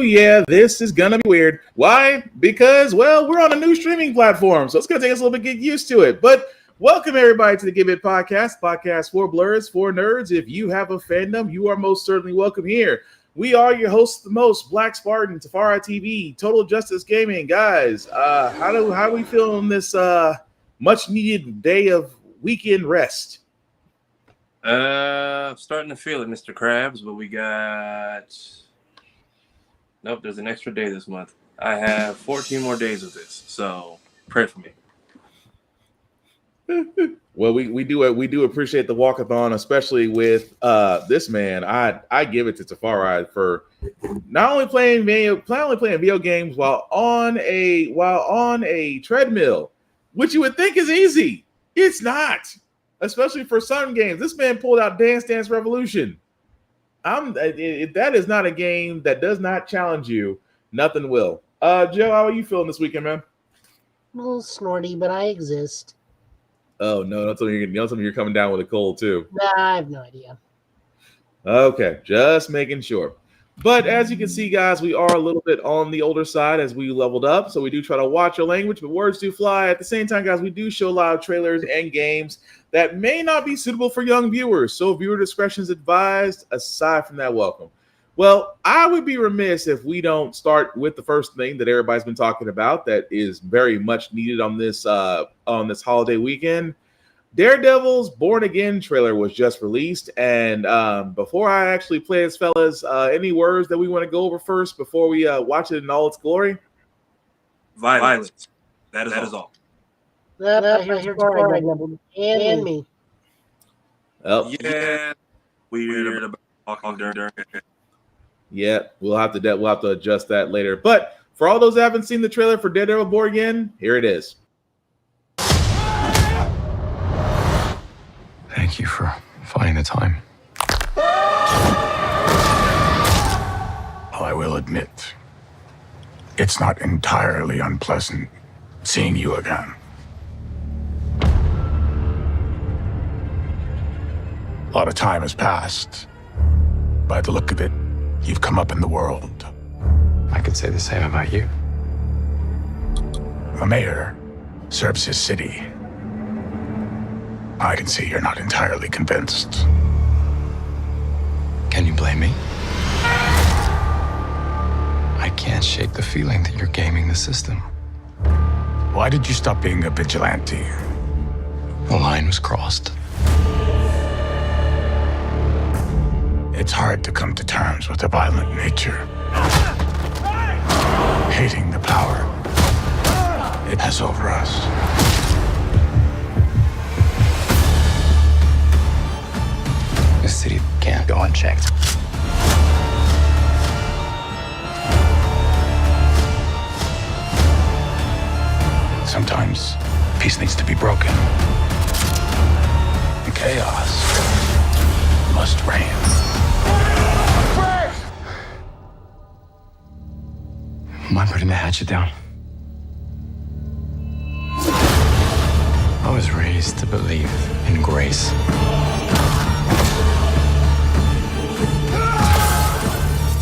yeah, this is gonna be weird. Why? Because, well, we're on a new streaming platform, so it's gonna take us a little bit to get used to it. But welcome everybody to the Give It podcast for blurs, for nerds. If you have a fandom, you are most certainly welcome here. We are your hosts, the most Black Spartan, Tafara TV, Total Justice Gaming, guys. How do we feel on this much needed day of weekend rest? Starting to feel it, Mr. Krabs, but we got... Nope, there's an extra day this month. I have 14 more days of this, so pray for me. Well, we do appreciate the walkathon, especially with this man. I give it to Tafari for not only playing video games while on a treadmill, which you would think is easy. It's not, especially for some games. This man pulled out Dance Dance Revolution. If that is not a game that does not challenge you, nothing will. Joe, how are you feeling this weekend, man? A little snorty, but I exist. Oh no! Don't tell me you're coming down with a cold too. Nah, I have no idea. Okay, just making sure. But as you can see, guys, we are a little bit on the older side as we leveled up, so we do try to watch our language, but words do fly. At the same time, guys, we do show a lot of trailers and games that may not be suitable for young viewers, so viewer discretion is advised. Aside from that, welcome. Well, I would be remiss if we don't start with the first thing that everybody's been talking about that is very much needed on this holiday weekend. Daredevil's Born Again trailer was just released, and before I actually play this, fellas, any words that we want to go over first before we watch it in all its glory? Violence. That is all. Here's Daredevil and me. Oh, yeah. Weird about talking during. Yeah, we'll have to adjust that later. But for all those that haven't seen the trailer for Daredevil Born Again, here it is. Thank you for finding the time. Well, I will admit, it's not entirely unpleasant seeing you again. A lot of time has passed. By the look of it, you've come up in the world. I could say the same about you. The mayor serves his city. I can see you're not entirely convinced. Can you blame me? I can't shake the feeling that you're gaming the system. Why did you stop being a vigilante? The line was crossed. It's hard to come to terms with a violent nature. Hating the power it has over us. This city can't go unchecked. Sometimes peace needs to be broken. And chaos must reign. Am I putting the hatchet down? I was raised to believe in grace.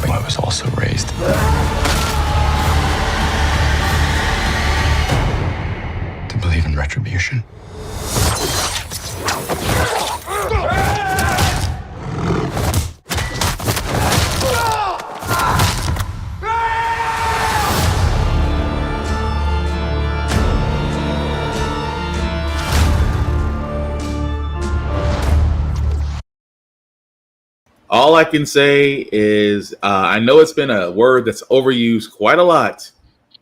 But I was also raised to believe in retribution. All I can say is I know it's been a word that's overused quite a lot,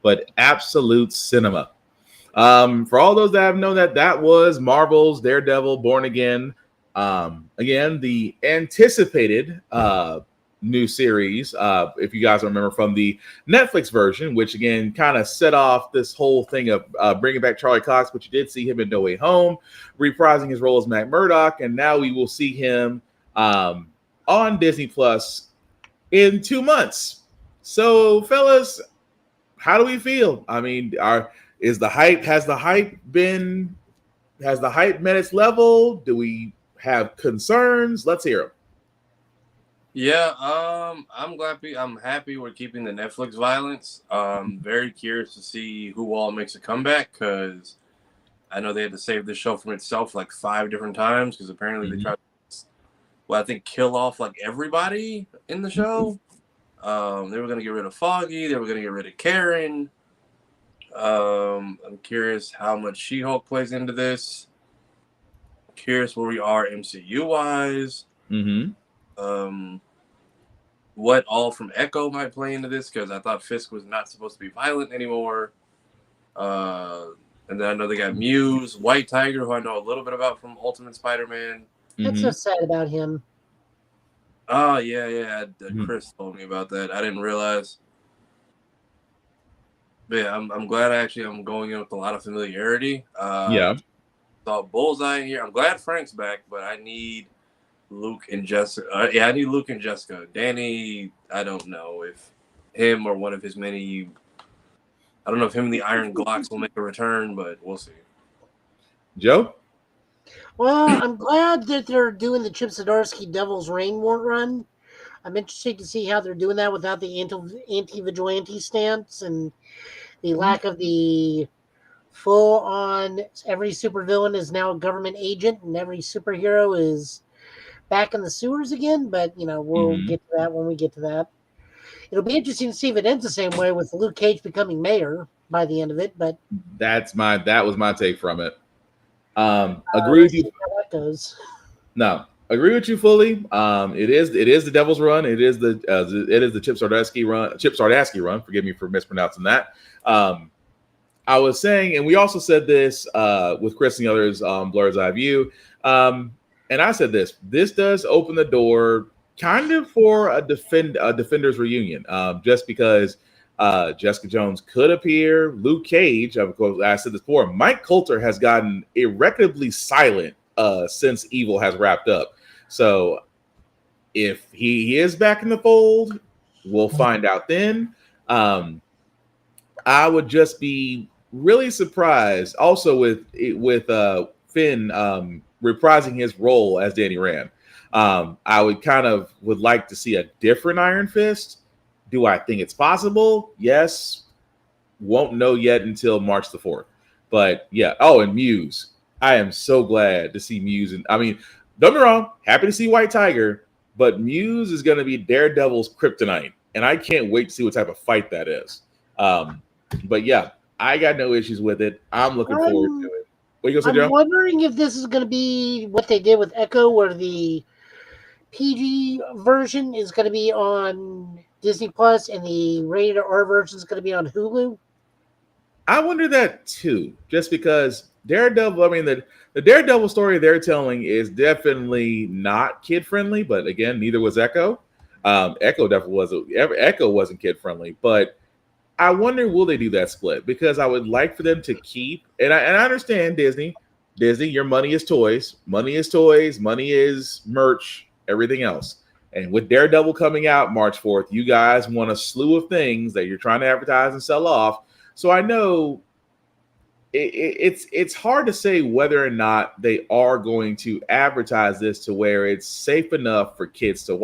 but absolute cinema. For all those that have known that was Marvel's Daredevil Born Again. Again, the anticipated new series, if you guys remember from the Netflix version, which again kind of set off this whole thing of bringing back Charlie Cox, but you did see him in No Way Home, reprising his role as Matt Murdock, and now we will see him on Disney Plus in 2 months. So, fellas, how do we feel? I mean, has the hype met its level? Do we have concerns? Let's hear them. Yeah, I'm happy we're keeping the Netflix violence. Very curious to see who all makes a comeback because I know they had to save the show from itself like 5 different times because apparently they tried to, well, I think kill off like everybody in the show. They were gonna get rid of Foggy. They were gonna get rid of Karen. I'm curious how much She-Hulk plays into this. Curious where we are MCU wise. Mm-hmm. What all from Echo might play into this because I thought Fisk was not supposed to be violent anymore. And then I know they got Muse, White Tiger, who I know a little bit about from Ultimate Spider-Man. That's so sad about him. Oh yeah. Chris told me about that. I didn't realize. But yeah, I'm glad I'm going in with a lot of familiarity. Yeah. Saw Bullseye in here. I'm glad Frank's back, but I need Luke and Jessica. I need Luke and Jessica. Danny, I don't know if him or one of his many. I don't know if him and the Iron Glocks will make a return, but we'll see. Joe? Well, I'm glad that they're doing the Chip Zdarsky Devil's Reign warrant run. I'm interested to see how they're doing that without the anti-vigilante stance and the lack of the full-on every supervillain is now a government agent and every superhero is back in the sewers again. But, we'll get to that when we get to that. It'll be interesting to see if it ends the same way with Luke Cage becoming mayor by the end of it. But that was my take from it. Agree with you. How that goes. No, agree with you fully. It is the Devil's Run. It is the Chip Zdarsky run. Forgive me for mispronouncing that. I was saying, and we also said this with Chris and the others on Blur's Eye View. And I said this does open the door kind of for a Defenders reunion, just because Jessica Jones could appear. Luke Cage, of course, I said this before, Mike Coulter has gotten irreparably silent since Evil has wrapped up. So if he is back in the fold, we'll find out then. I would just be really surprised also with Finn reprising his role as Danny Rand. I would like to see a different Iron Fist. Do I think it's possible? Yes. Won't know yet until March the 4th. But yeah. Oh, and Muse. I am so glad to see Muse. And I mean, don't get me wrong, happy to see White Tiger, but Muse is going to be Daredevil's kryptonite. And I can't wait to see what type of fight that is. But yeah, I got no issues with it. I'm looking forward to it. What you gonna say, Joe? I'm wondering if this is going to be what they did with Echo, where the PG version is going to be on Disney Plus and the rated R version is going to be on Hulu. I wonder that too, just because Daredevil. I mean, the Daredevil story they're telling is definitely not kid friendly, but again, neither was Echo. Echo wasn't kid friendly, but I wonder will they do that split, because I would like for them to keep, and I understand Disney, your money is toys, money is merch, everything else. And with Daredevil coming out March 4th, you guys want a slew of things that you're trying to advertise and sell off. So I know it's hard to say whether or not they are going to advertise this to where it's safe enough for kids to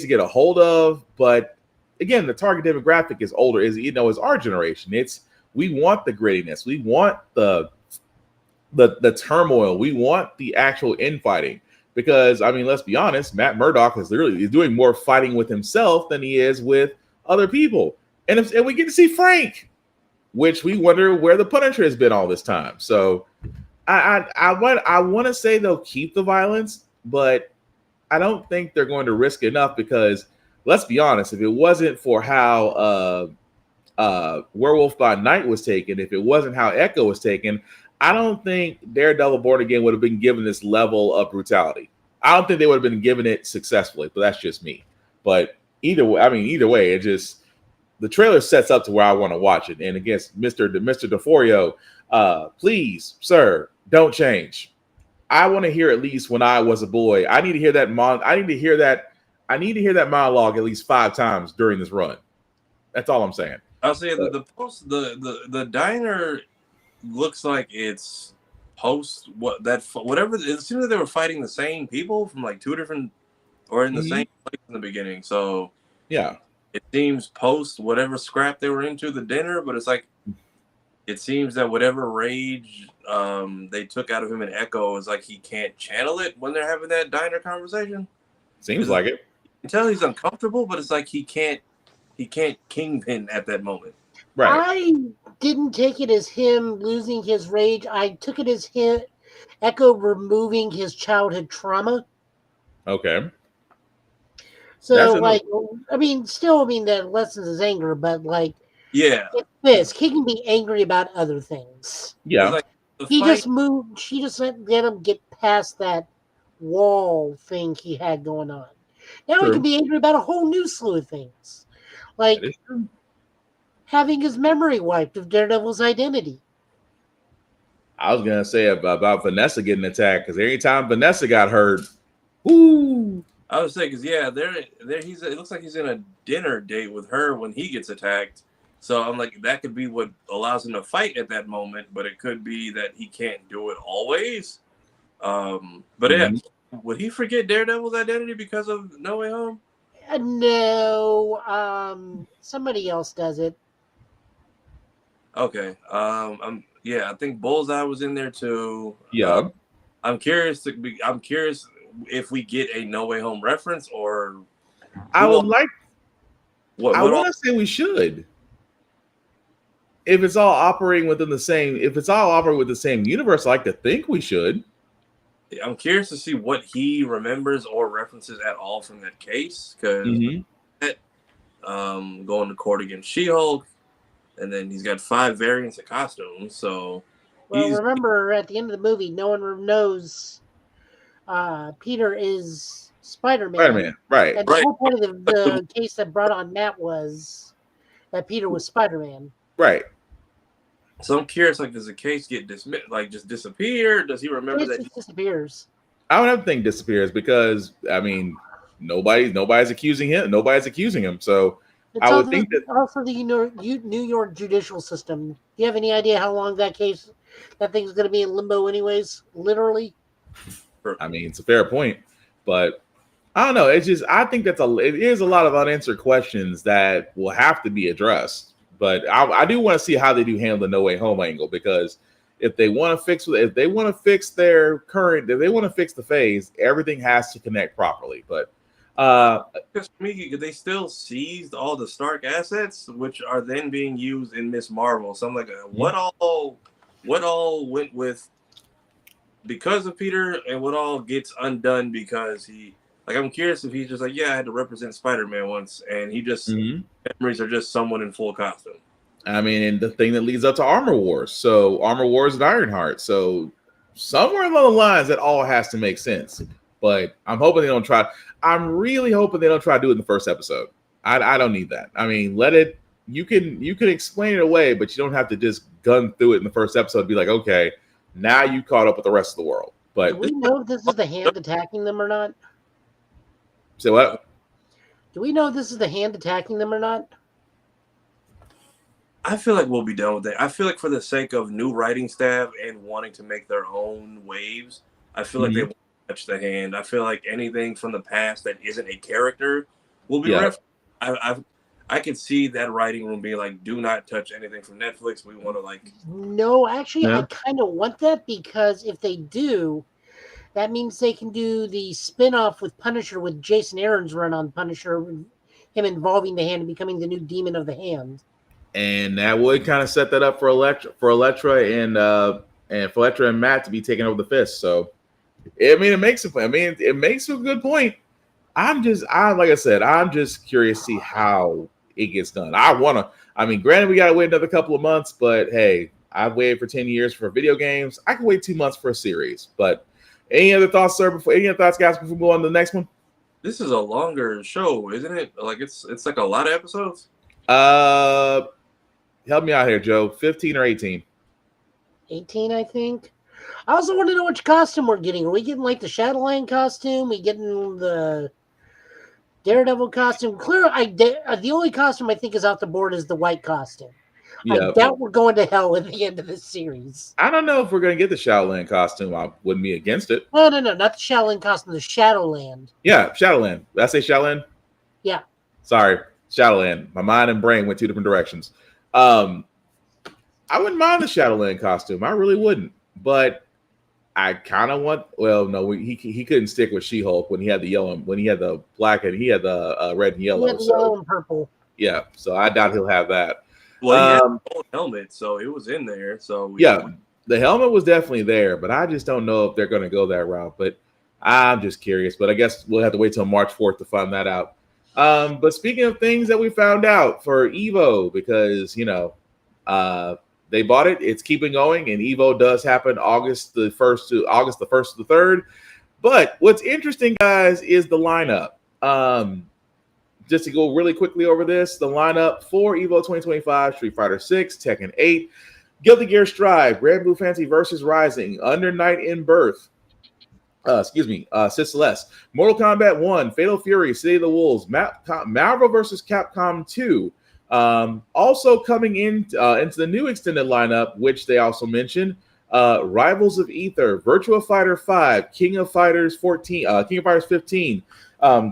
get a hold of. But again, the target demographic is older, is our generation. We want the grittiness, we want the turmoil, we want the actual infighting. Because I mean, let's be honest, Matt Murdock is doing more fighting with himself than he is with other people. And we get to see Frank, which we wonder where the Punisher has been all this time. So I want to say they'll keep the violence, but I don't think they're going to risk enough, because let's be honest, if it wasn't for how Werewolf by Night was taken, if it wasn't how Echo was taken, I don't think Daredevil Born Again would have been given this level of brutality. I don't think they would have been given it successfully, but that's just me. But either way, it just, the trailer sets up to where I want to watch it. And against Mr. DeForio, please, sir, don't change. I want to hear at least when I was a boy. I need to hear that monologue at least 5 times during this run. That's all I'm saying. I'll say the diner looks like it's whatever. It seems like they were fighting the same people from like 2 different or in the Mhm. same place in the beginning. So Yeah. it seems post whatever scrap they were into the dinner, but it's like it seems that whatever rage they took out of him in Echo is like he can't channel it when they're having that diner conversation. Seems like it. You can tell he's uncomfortable, but it's like he can't kingpin at that moment. Right. I didn't take it as him losing his rage. I took it as him Echo removing his childhood trauma. Okay. That's So, another. like, I mean, still, I mean, that lessens his anger, but like, Yeah, it's this. He can be angry about other things. it's Yeah. like the He fight. just moved. She just let him get past that wall thing he had going on. Now he can True. be angry about a whole new slew of things, That like is true. having his memory wiped of Daredevil's identity. I was gonna say about Vanessa getting attacked because every time Vanessa got hurt, woo. I would say because there he's. It looks like he's in a dinner date with her when he gets attacked. So I'm like, that could be what allows him to fight at that moment, but it could be that he can't do it always. But yeah, Mhm. would he forget Daredevil's identity because of No Way Home? No, somebody else does it. Okay. I think Bullseye was in there too. Yeah. I'm curious if we get a No Way Home reference or I who would all, like. I what want all. to say we should. If it's all operating within the same, if it's all operating with the same universe, I like to think we should. I'm curious to see what he remembers or references at all from that case because Hmm. going to court against She-Hulk, and then he's got 5 variants of costumes. So Well, he's remember at the end of the movie, no one knows Peter is Spider Spider-Man, Man, right? and the right. whole point of the case that brought on Matt was that Peter was Spider-Man. Right. So I'm curious, like, does the case get dismissed, like, just disappear? Does he remember It that? just disappears. I would have to think disappears because I mean nobody's accusing him. Nobody's accusing him. So It's I would think that. also the New York judicial system. Do you have any idea how long that thing's going to be in limbo, anyways? Literally. I mean, it's a fair point, but I don't know. It's just I think it is a lot of unanswered questions that will have to be addressed. But I do want to see how they do handle the No Way Home angle because if they want to fix their current, if they want to fix the phase, everything has to connect properly. But Because for me, they still seized all the Stark assets, which are then being used in Miss Marvel. So I'm like, what all went with because of Peter, and what all gets undone because he. Like, I'm curious if he's just like, yeah, I had to represent Spider-Man once, and he just mhm. memories are just someone in full costume. I mean, and the thing that leads up to Armor Wars. So Armor Wars and Ironheart. So somewhere along the lines, that all has to make sense. But I'm hoping they don't try. I'm really hoping they don't try to do it in the first episode. I don't need that. I mean, let it. You can explain it away, but you don't have to just gun through it in the first episode. And be like, okay, now you caught up with the rest of the world. Do But we know if this is the Hand attacking them or not? so what? Do we know if this is the Hand attacking them or not? I feel like we'll be done with that. I feel like for the sake of new writing staff and wanting to make their own waves, I feel like they won't touch the Hand. I feel like anything from the past that isn't a character will be Yeah. I could see that writing room being like, do not touch anything from Netflix. We want to like. No, actually, Yeah. I kind of want that because if they do, that means they can do the spin-off with Punisher with Jason Aaron's run on Punisher, him involving the Hand and becoming the new demon of the Hand. And that would kind of set that up for Elektra and Matt to be taking over the Fist. So it makes a good point. Like I said, I'm just curious to see how it gets done. Granted, we gotta wait another couple of months, but hey, I've waited for 10 years for video games. I can wait 2 months for a series. But any other thoughts, sir? Any other thoughts, guys, before we go on to the next one? This is a longer show, isn't it? Like it's like a lot of episodes. Help me out here, Joe. 15 or 18? 18, I think. I also want to know which costume we're getting. Are we getting like the Shadowline costume? We getting the Daredevil costume? Clearly, the only costume I think is off the board is the white costume. Yeah. I doubt we're going to hell at the end of this series. I don't know if we're gonna get the Shaolin costume. I wouldn't be against it. No, not the Shaolin costume, the Shadowland. Yeah, Shadowland. Did I say Shaolin? Yeah. Sorry, Shadowland. My mind and brain went two different directions. I wouldn't mind the Shadowland costume. I really wouldn't. But I kind of want. Well, no, he couldn't stick with She-Hulk when he had the yellow, when he had the black, and he had the red and yellow. He had the yellow and purple. Yeah, so I doubt he'll have that. Well, he had a helmet, so it was in there. So yeah, the helmet was definitely there, but I just don't know if they're going to go that route. But I'm just curious. But I guess we'll have to wait till March 4th to find that out. But speaking of things that we found out for Evo, because they bought it, it's keeping going, and Evo does happen August the 1st to the 3rd. But what's interesting, guys, is the lineup. Just to go really quickly over this, the lineup for Evo 2025: Street Fighter 6, Tekken 8, Guilty Gear Strive, Grand Blue Fantasy versus Rising, Under Night in Birth, Sid Celeste, Mortal Kombat 1, Fatal Fury, City of the Wolves, Marvel vs. Capcom 2. Also coming into the new extended lineup, which they also mentioned, Rivals of Ether, Virtua Fighter 5, King of Fighters 15,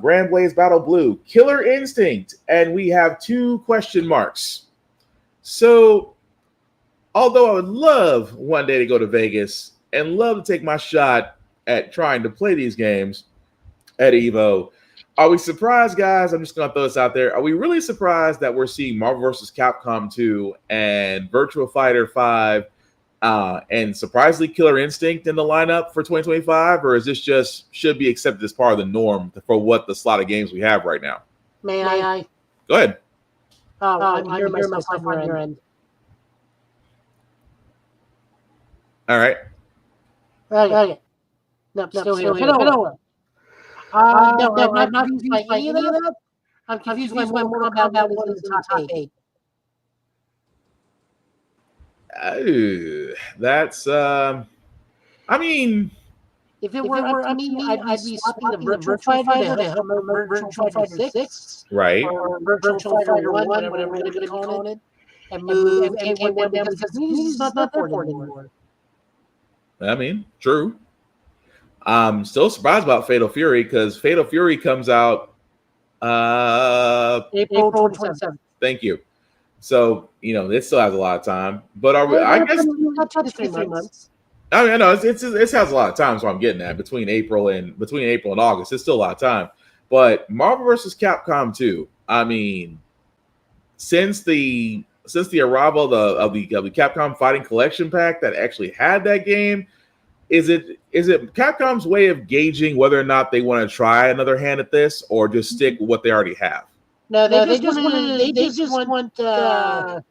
Grand Blaze Battle Blue, Killer Instinct, and we have 2 question marks. So, although I would love one day to go to Vegas and love to take my shot at trying to play these games at Evo, are we surprised, guys? I'm just going to throw this out there. Are we really surprised that we're seeing Marvel vs. Capcom 2 and Virtua Fighter 5 and surprisingly Killer Instinct in the lineup for 2025? Or is this just should be accepted as part of the norm for what the slot of games we have right now? May I? Go ahead. I'm hearing myself on your end. All right. Okay. No, still here. No, I'm not confused by any of that. I'm confused by Mortal Kombat 1 is in the top 8. That's I mean, if it were up to me, I'd be swapping the Virtual Fighter to help Virtual Fighter 6, right? Or Virtual Fighter 1, whatever we're going to call it, and move MK1 down because it's not there for it anymore. I mean, true. I'm still surprised about Fatal Fury because Fatal Fury comes out April 27th. Thank you. So, it still has a lot of time. But I guess not 2 to 3 months. I mean, I know it has a lot of time, so I'm getting that between April and August. It's still a lot of time. But Marvel vs. Capcom 2, I mean, since the arrival of the Capcom Fighting Collection Pack that actually had that game, is it Capcom's way of gauging whether or not they want to try another hand at this or just stick with what they already have? No, they just want to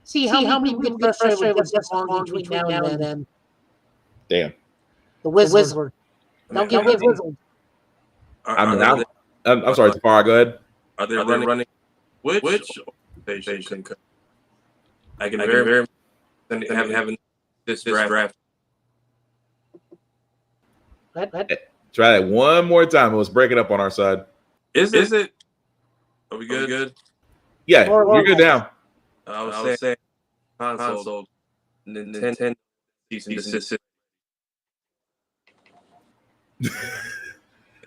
see how many people get frustrated with just long between now and then. Damn. The Wizard. Don't get Wizard. I'm sorry, Tafara, go ahead. Are they running which station? I can very having this draft. Try that one more time. It was breaking up on our side. Is it? Are we good? Yeah, you're good now. I was saying console. Nintendo.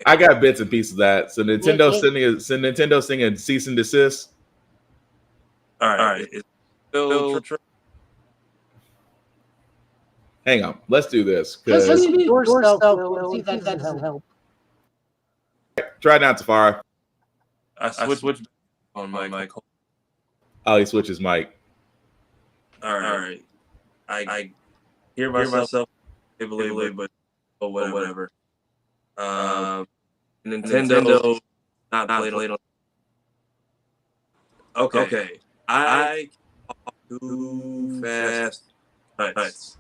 I got bits and pieces of that. So Nintendo sending a cease and desist. All right. Hang on. Let's do this. Let's see if that doesn't help. Try it now, Tafara. I switched on my mic. Oh, he switches mic. All right. I hear myself believe, but whatever. Nintendo not played on. Okay. I too fast cuts.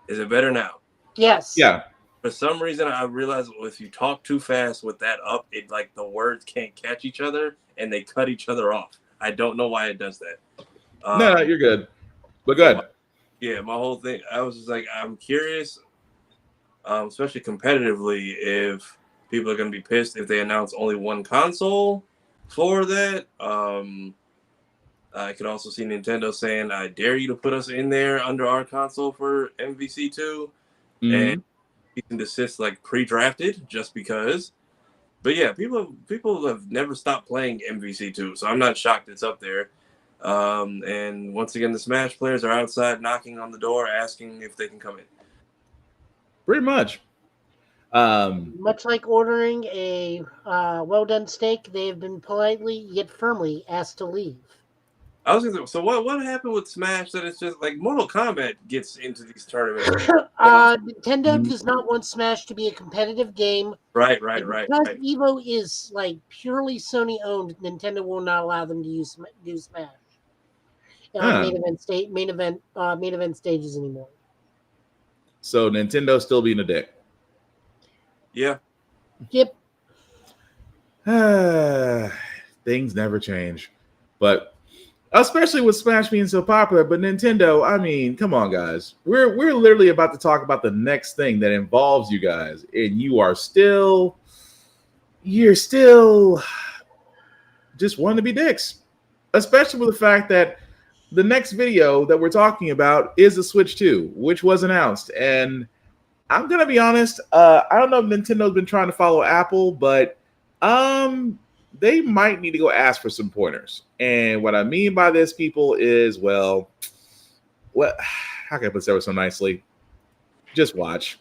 Is it better now? Yes. Yeah. For some reason, I realized if you talk too fast with that up, it like the words can't catch each other and they cut each other off. I don't know why it does that. No, you're good. But go ahead. My whole thing. I was just like, I'm curious, especially competitively, if people are going to be pissed if they announce only one console for that. I could also see Nintendo saying, "I dare you to put us in there under our console for MVC2," and Mhm. cease and desist like pre-drafted just because. But yeah, people have never stopped playing MVC2, so I'm not shocked it's up there. And once again, the Smash players are outside knocking on the door, asking if they can come in. Pretty much. Much like ordering a well done steak, they have been politely yet firmly asked to leave. I was gonna say, so what happened with Smash that it's just like Mortal Kombat gets into these tournaments? Nintendo does not want Smash to be a competitive game, Right, and right. because Evo is like purely Sony owned, Nintendo will not allow them to do Smash on huh. main event stages anymore. So Nintendo still being a dick. Yeah, Yep. Things never change. But especially with Smash being so popular, but Nintendo, I mean, come on, guys. We're literally about to talk about the next thing that involves you guys, and you're still just wanting to be dicks. Especially with the fact that the next video that we're talking about is the Switch 2, which was announced. And I'm gonna be honest, I don't know if Nintendo's been trying to follow Apple, but they might need to go ask for some pointers. And what I mean by this, people, is what how can I put this so nicely? Just watch.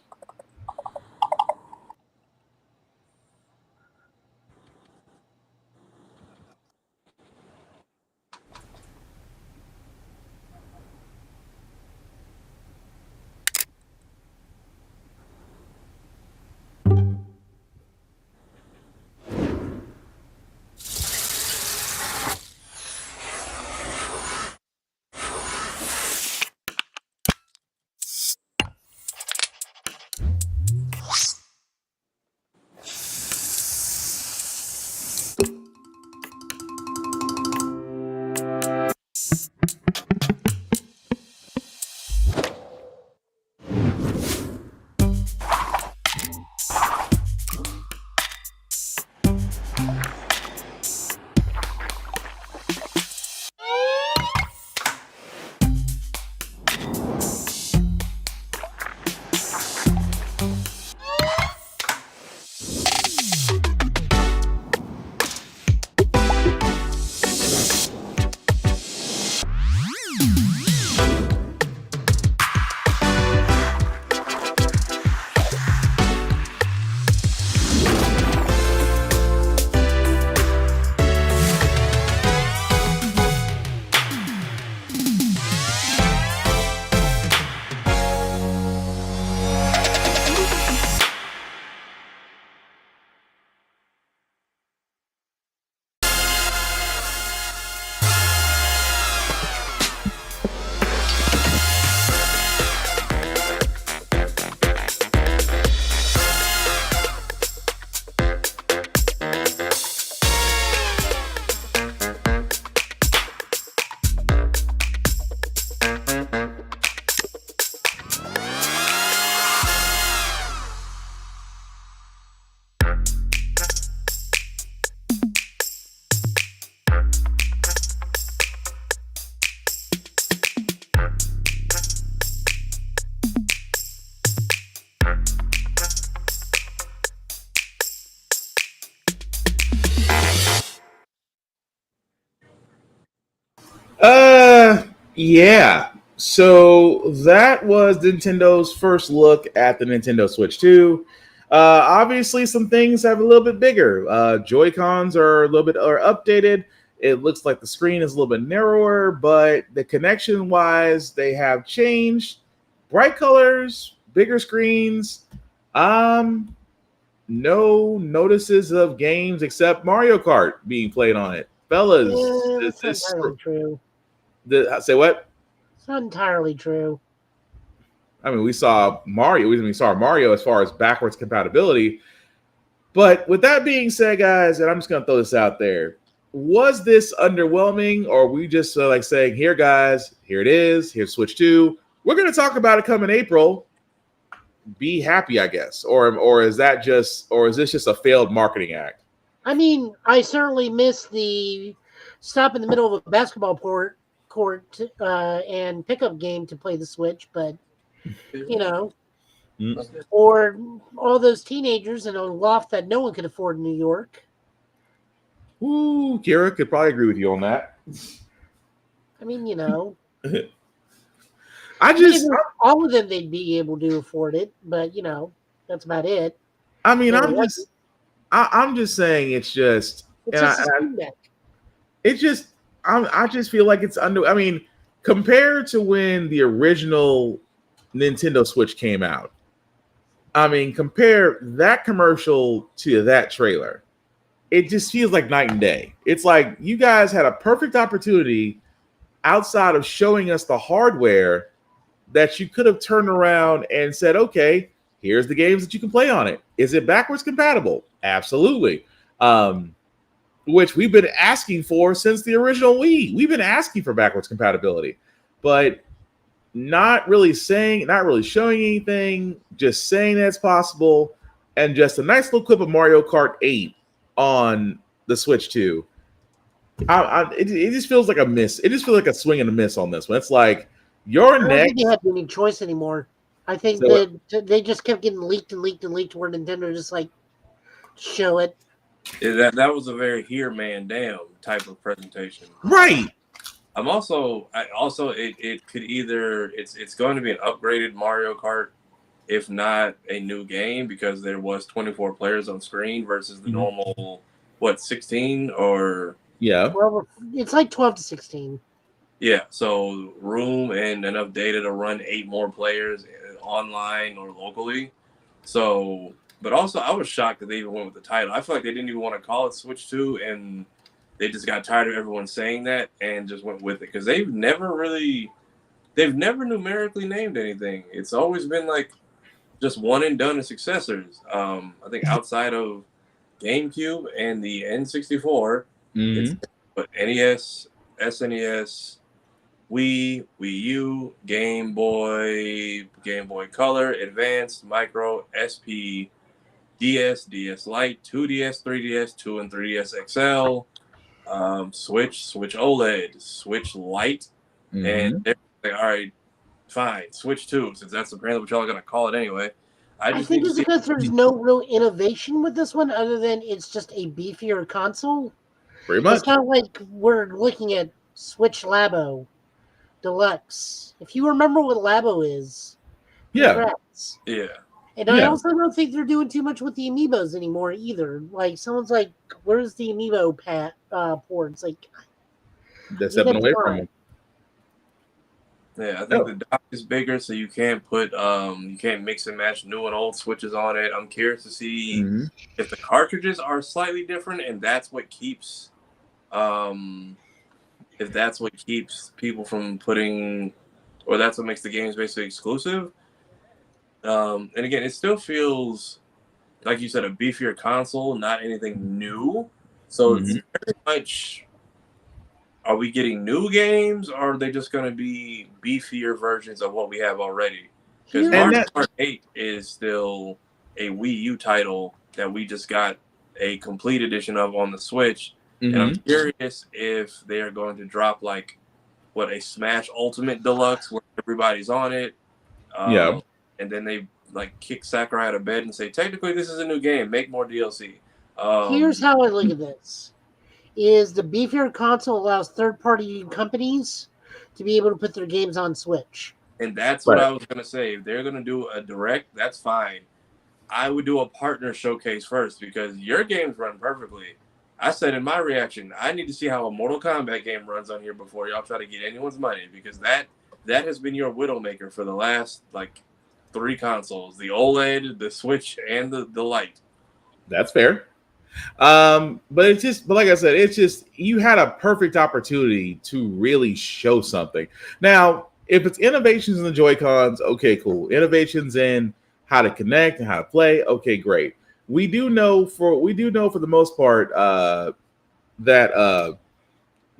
Yeah. So that was Nintendo's first look at the Nintendo Switch 2. Obviously, some things have a little bit bigger. Joy Cons are a little bit are updated. It looks like the screen is a little bit narrower, but the connection wise, they have changed. Bright colors, bigger screens. Um, no notices of games except Mario Kart being played on it. Fellas, That's not entirely true. say what? It's not entirely true. I mean, we saw Mario. We saw Mario as far as backwards compatibility. But with that being said, guys, and I'm just going to throw this out there: was this underwhelming, or we just like saying, "Here, guys, here it is. Here's Switch 2. We're going to talk about it coming April. Be happy, I guess." Or is this just a failed marketing act? I mean, I certainly miss the stop in the middle of a basketball court and pickup game to play the Switch, but you know, Mm. or all those teenagers in a loft that no one could afford in New York. Ooh, Kira could probably agree with you on that. I mean, you know, I maybe just, all of them they'd be able to afford it, but you know, that's about it. I mean, Or what- I'm just saying it's just, It's and just a Steam Deck. it just, I just feel like it's under. I mean, compared to when the original Nintendo Switch came out, I mean, compare that commercial to that trailer. It just feels like night and day. It's like you guys had a perfect opportunity outside of showing us the hardware that you could have turned around and said, okay, here's the games that you can play on it. Is it backwards compatible? Absolutely. Which we've been asking for since the original Wii. We've been asking for backwards compatibility, but not really saying, not really showing anything, just saying that it's possible, and just a nice little clip of Mario Kart 8 on the Switch 2. It just feels like a miss. It just feels like a swing and a miss on this one. It's like your I don't next. think they had any choice anymore. I think So- that they just kept getting leaked and leaked and leaked where Nintendo just like show it. Yeah, that was a very here man damn type of presentation. Right. I also it could either it's going to be an upgraded Mario Kart, if not a new game, because there was 24 players on screen versus the normal 16 or Yeah. Well, it's like 12 to 16. yeah, so room and enough data to run 8 more players online or locally. So, but also I was shocked that they even went with the title. I feel like they didn't even want to call it Switch 2, and they just got tired of everyone saying that and just went with it, because they've never numerically named anything. It's always been like just one and done as successors. I think outside of GameCube and the N64, it's but NES, SNES, Wii, Wii U, Game Boy, Game Boy Color, Advanced, Micro, SP, DS, DS Lite, 2DS, 3DS, 2 and 3DS XL, Switch, Switch OLED, Switch Lite, and they're like, all right, fine, Switch 2, since that's apparently what y'all are going to call it anyway. I just think need it's to see. because there's no real innovation with this one other than it's just a beefier console. Pretty much. It's kind of like we're looking at Switch Labo Deluxe. If you remember what Labo is, Yeah. congrats. Yeah. And I Yeah. also don't think they're doing too much with the amiibos anymore either. Like someone's like, "Where's the amiibo ports?" Like They're stepping away from them. Yeah, I think the dock is bigger, so you can't put you can't mix and match new and old switches on it. I'm curious to see if the cartridges are slightly different, and that's what keeps if that's what keeps people from putting, or that's what makes the games basically exclusive. And again, it still feels like you said, a beefier console, not anything new. So it's very much, are we getting new games, or are they just going to be beefier versions of what we have already? Because Mario Kart 8 is still a Wii U title that we just got a complete edition of on the Switch. And I'm curious if they are going to drop like a Smash Ultimate Deluxe where everybody's on it. And then they like kick Sakurai out of bed and say, technically this is a new game, make more DLC. Here's how I look at this. Is the beefier console allows third-party companies to be able to put their games on Switch. And that's what I was going to say. If they're going to do a direct, that's fine. I would do a partner showcase first, because your games run perfectly. I said in my reaction, I need to see how a Mortal Kombat game runs on here before y'all try to get anyone's money, because that has been your Widowmaker for the last like 3 consoles: the OLED, the Switch, and the Lite. That's fair. But like I said, it's just, you had a perfect opportunity to really show something. Now, if it's innovations in the Joy-Cons, okay, cool. Innovations in how to connect and how to play, okay, great. We do know for the most part that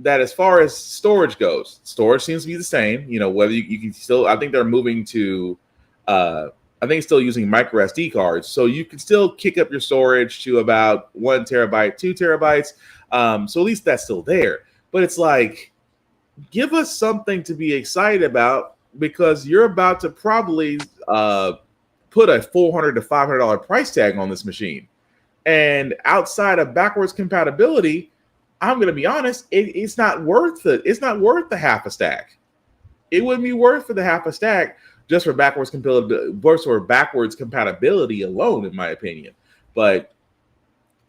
as far as storage goes, storage seems to be the same. You know, whether you can still, I think they're moving to I think still using micro SD cards, so you can still kick up your storage to about 1 terabyte, 2 terabytes. So at least that's still there. but it's like, give us something to be excited about because you're about to probably put a $400 to $500 price tag on this machine. And outside of backwards compatibility, I'm going to be honest, it's not worth it. It's not worth the half a stack. It wouldn't be worth for the half a stack just for backwards compatibility alone, in my opinion. But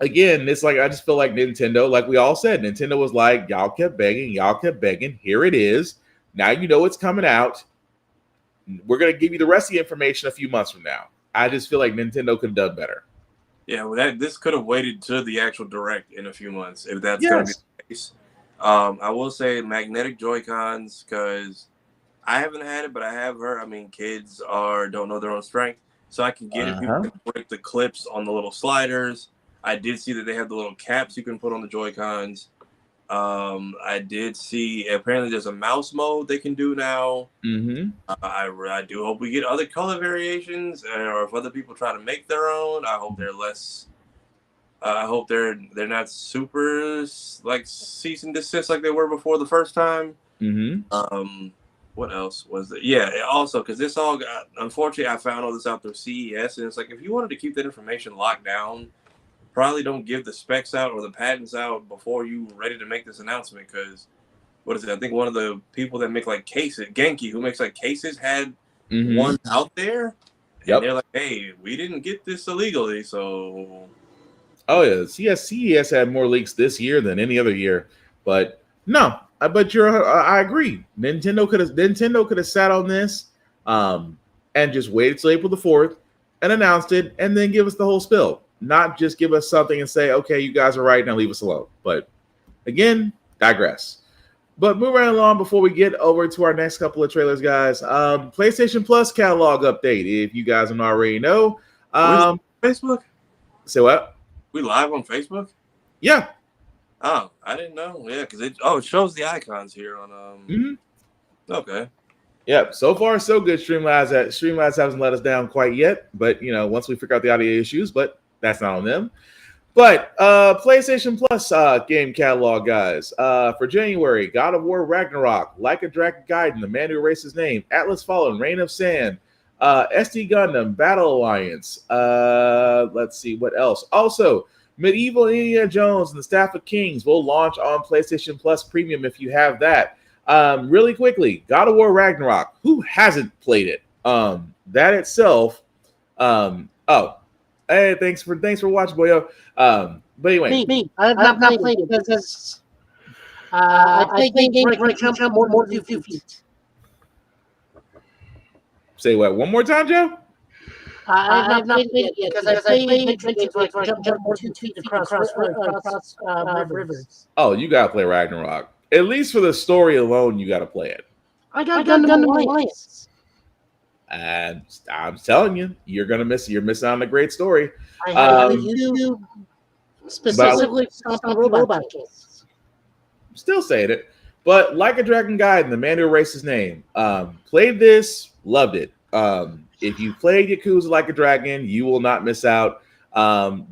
again, it's like I just feel like Nintendo, like we all said, Nintendo was like, y'all kept begging. Here it is. Now you know it's coming out. We're going to give you the rest of the information a few months from now. I just feel like Nintendo could have done better. Yeah, well, this could have waited to the actual direct in a few months if that's going to be the case. I will say magnetic Joy-Cons because I haven't had it, but I have heard. I mean, kids don't know their own strength, so I can get it. People can break the clips on the little sliders. I did see that they have the little caps you can put on the Joy-Cons. I did see apparently there's a mouse mode they can do now. Mm-hmm. I do hope we get other color variations, or if other people try to make their own. I hope they're less. I hope they're not super like cease and desist like they were before the first time. Mm-hmm. What else was it? Yeah, also because this all got. Unfortunately, I found all this out through CES, and it's like if you wanted to keep that information locked down, probably don't give the specs out or the patents out before you ready to make this announcement. Because what is it? I think one of the people that make like cases, Genki, who makes like cases, had one out there, and they're like, "Hey, we didn't get this illegally, so." Oh yeah, CES had more leaks this year than any other year, but no. But I agree. Nintendo could have sat on this, and just waited till April the 4th and announced it, and then give us the whole spill. Not just give us something and say, okay, you guys are right, now leave us alone. But again, digress. But moving right along before we get over to our next couple of trailers, guys. PlayStation Plus catalog update. If you guys don't already know, Facebook. Say what? We live on Facebook? Yeah. Oh, I didn't know. Yeah, because it shows the icons here on Okay. Yeah, so far so good. Streamlabs hasn't let us down quite yet, but once we figure out the audio issues, but that's not on them. But PlayStation Plus game catalog, guys. For January, God of War Ragnarok, Like a Dragon Gaiden, The Man Who Erased His Name, Atlas Fallen, Reign of Sand, SD Gundam, Battle Alliance. Let's see what else. Also, Medieval Indiana Jones and the Staff of Kings will launch on PlayStation Plus Premium if you have that. Really quickly, God of War Ragnarok. Who hasn't played it? That itself. Hey, thanks for watching, boyo. But anyway, Me. I have not played it because I think games right jump more than 2 feet. Say what? One more time, Joe. I have not played it yet because I played games where I jump more than 2 feet across rivers. Oh, you gotta play Ragnarok. At least for the story alone, you gotta play it. I got Gundam Alliance. And I'm telling you, you're missing out on a great story. I have YouTube specifically on robot cases. Still saying it, but Like a Dragon Gaiden, The Man Who Erased His Name. Played this, loved it. If you played Yakuza Like a Dragon, you will not miss out.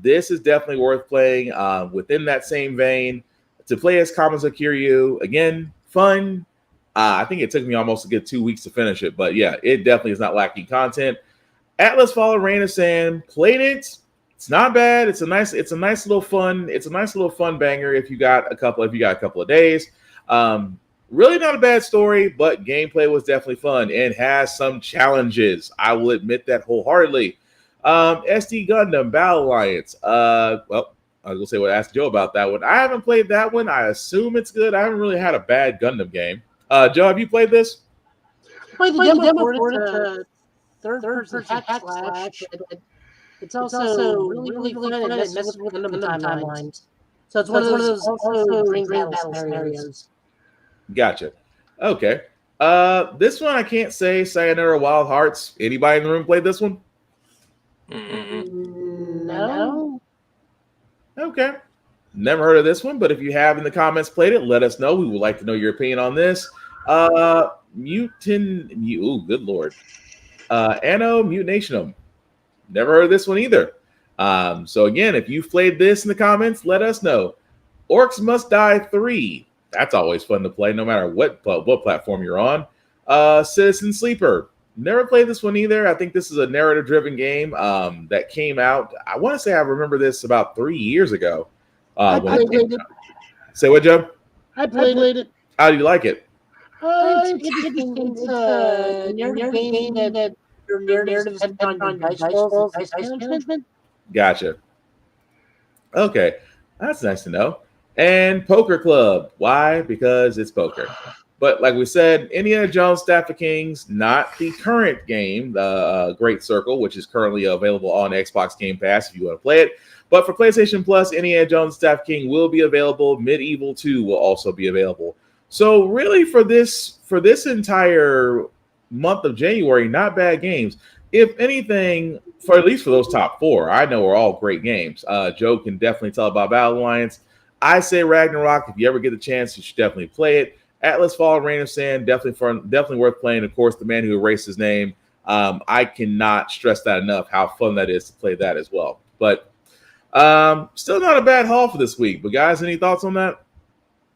This is definitely worth playing. Within that same vein, to play as Kamazo Kiryu, again, fun. I think it took me almost a good 2 weeks to finish it, but yeah, it definitely is not lacking content. Atlas Fallen, Reign of Sand, played it. It's not bad. It's a nice little fun banger if you got a couple of days. Really not a bad story, but gameplay was definitely fun and has some challenges. I will admit that wholeheartedly. SD Gundam Battle Alliance. Well, I was gonna say what I asked Joe about that one. I haven't played that one. I assume it's good. I haven't really had a bad Gundam game. Joe, have you played this? Played the demo for it. Third-person hack slash. It's also really fun and messes with the timelines. So it's one of those also dream battle scenarios. Gotcha. Okay. This one I can't say. Sayonara Wild Hearts. Anybody in the room played this one? No. Okay. Never heard of this one, but if you have in the comments played it, let us know. We would like to know your opinion on this. Good lord. Anno Mutationum. Never heard of this one either. So again, if you've played this in the comments, let us know. Orcs Must Die 3. That's always fun to play, no matter what platform you're on. Citizen Sleeper. Never played this one either. I think this is a narrative-driven game that came out. I want to say I remember this about 3 years ago. I When it played came it. out. Say what, Joe? I played it. How do you like it? It's interesting. It's a narrative game that your narrative is dependent on your dice rolls and dice management. Gotcha. Okay, that's nice to know. And Poker Club. Why? Because it's poker. But like we said, Indiana Jones Staff of Kings, not the current game, the Great Circle, which is currently available on Xbox Game Pass if you want to play it. But for PlayStation Plus, Indiana Jones Staff King will be available. Medieval 2 will also be available. So really, for this entire month of January, not bad games. If anything, for at least for those top four, I know are all great games. Joe can definitely tell about Battle Alliance. I say Ragnarok. If you ever get the chance, you should definitely play it. Atlas Fall, Reign of Sand, definitely fun, definitely worth playing. Of course, The Man Who Erased His Name. I cannot stress that enough, how fun that is to play that as well. But still not a bad haul for this week. But guys, any thoughts on that?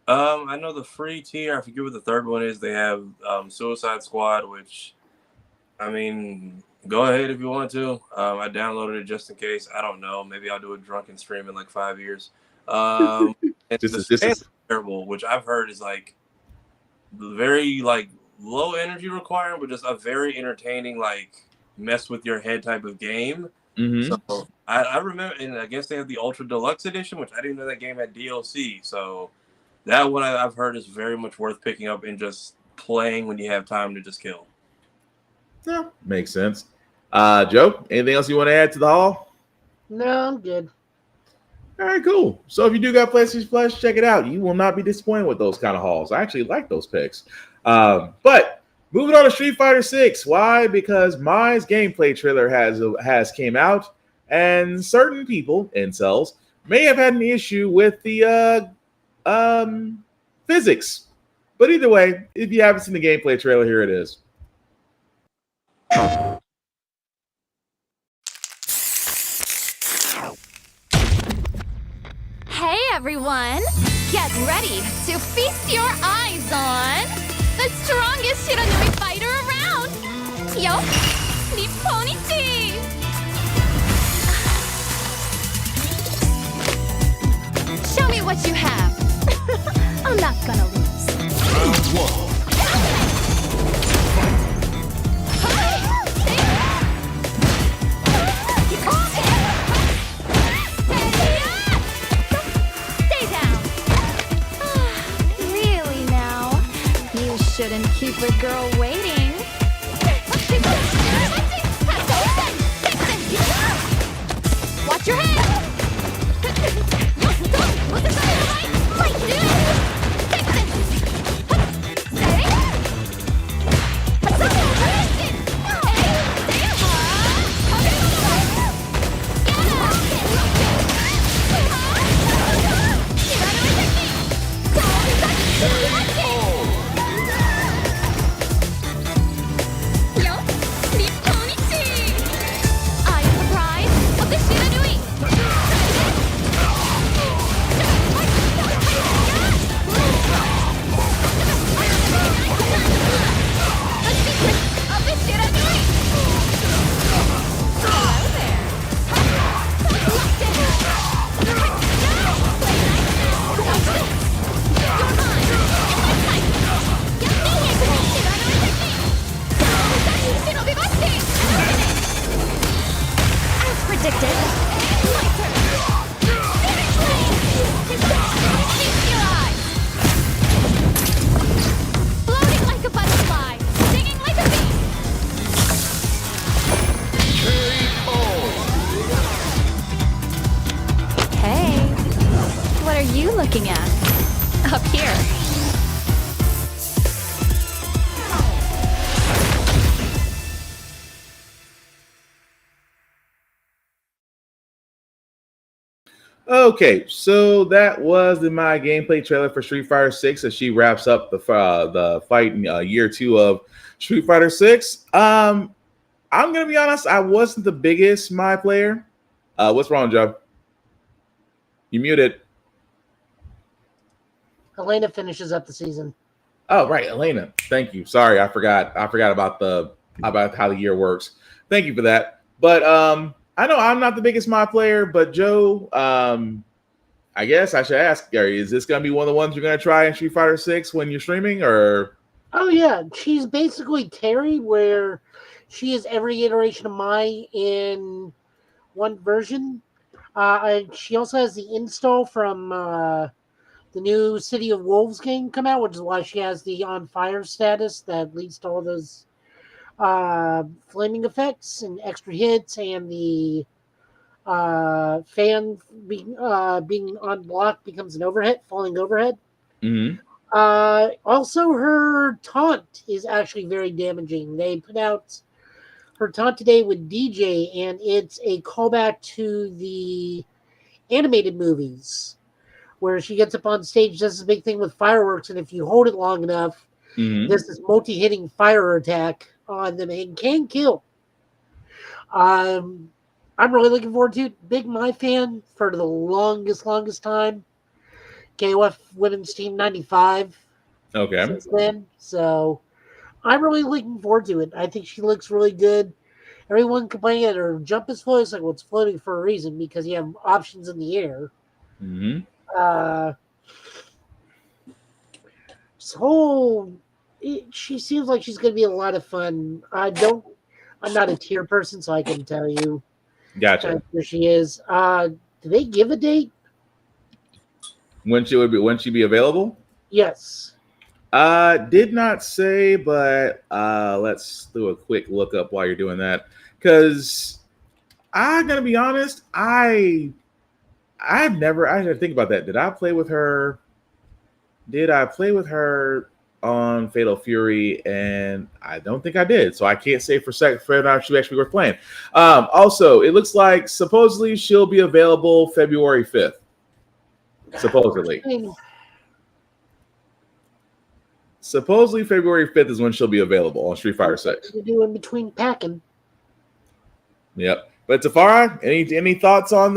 I know the free tier, I forget what the third one is. They have Suicide Squad, which, I mean, go ahead if you want to. I downloaded it just in case. I don't know. Maybe I'll do a drunken stream in like 5 years. And This the is terrible, which I've heard is like very like low energy requirement, but just a very entertaining, like mess with your head type of game. Mm-hmm. So I remember, and I guess they have the Ultra Deluxe Edition, which I didn't know that game had DLC. So that one I've heard is very much worth picking up and just playing when you have time to just kill. Yeah, makes sense. Joe, anything else you want to add to the haul? No, I'm good. All right, cool. So if you do got PlayStation Plus, check it out. You will not be disappointed with those kind of hauls. I actually like those picks. But moving on to Street Fighter 6. Why? Because Mai's gameplay trailer has came out, and certain people, incels, may have had an issue with the physics. But either way, if you haven't seen the gameplay trailer, here it is. Hey everyone! Get ready to feast your eyes on the strongest Shiranui fighter around! Yo, Nipponichi! Show me what you have. I'm not gonna lose. Round one. Stay down. Really now? You shouldn't keep a girl waiting. Watch your head. I am the pride of the Shiranui. The secret of the Shiranui. Hello there. Locked in. You're mine. As predicted. My turn. Feast your eyes. Floating like a butterfly, stinging like a bee. Hey, what are you looking at? Up here. Okay, so that was the My gameplay trailer for Street Fighter 6 as she wraps up the fight in year 2 of Street Fighter 6. I'm gonna be honest, I wasn't the biggest My player. What's wrong, Joe? You muted. Elena finishes up the season. Oh, right, Elena. Thank you. Sorry, I forgot about how the year works. Thank you for that. But I know I'm not the biggest mod player, but Joe, I guess I should ask Gary, is this gonna be one of the ones you're gonna try in Street Fighter 6 when you're streaming, or? Oh yeah, she's basically Terry, where she is every iteration of Mai in one version. And she also has the install from the new City of Wolves game come out, which is why she has the on fire status that leads to all those flaming effects and extra hits, and the fan being unblocked becomes an overhead, falling overhead. Mm-hmm. Also, her taunt is actually very damaging. They put out her taunt today with DJ, and it's a callback to the animated movies where she gets up on stage, does this big thing with fireworks, and if you hold it long enough, there's this multi-hitting fire attack on them and can kill. I'm really looking forward to it. Big Mai fan for the longest time. KOF Women's Team 95. Okay. Since then, so I'm really looking forward to it. I think she looks really good. Everyone complaining that her jump is floating. It's like, well, it's floating for a reason because you have options in the air. Mm-hmm. She seems like she's going to be a lot of fun. I'm not a tier person, so I couldn't tell you. Gotcha. Where she is. Do they give a date? When she be available? Yes. Did not say, but let's do a quick look up while you're doing that. Because I'm gonna be honest, I had to think about that. Did I play with her on Fatal Fury? And I don't think I did, so I can't say for now she actually worth playing. Also, it looks like supposedly she'll be available February 5th. Supposedly February 5th is when she'll be available on Street Fighter 6. What you do in between packing? Yep. But Tafara, any thoughts on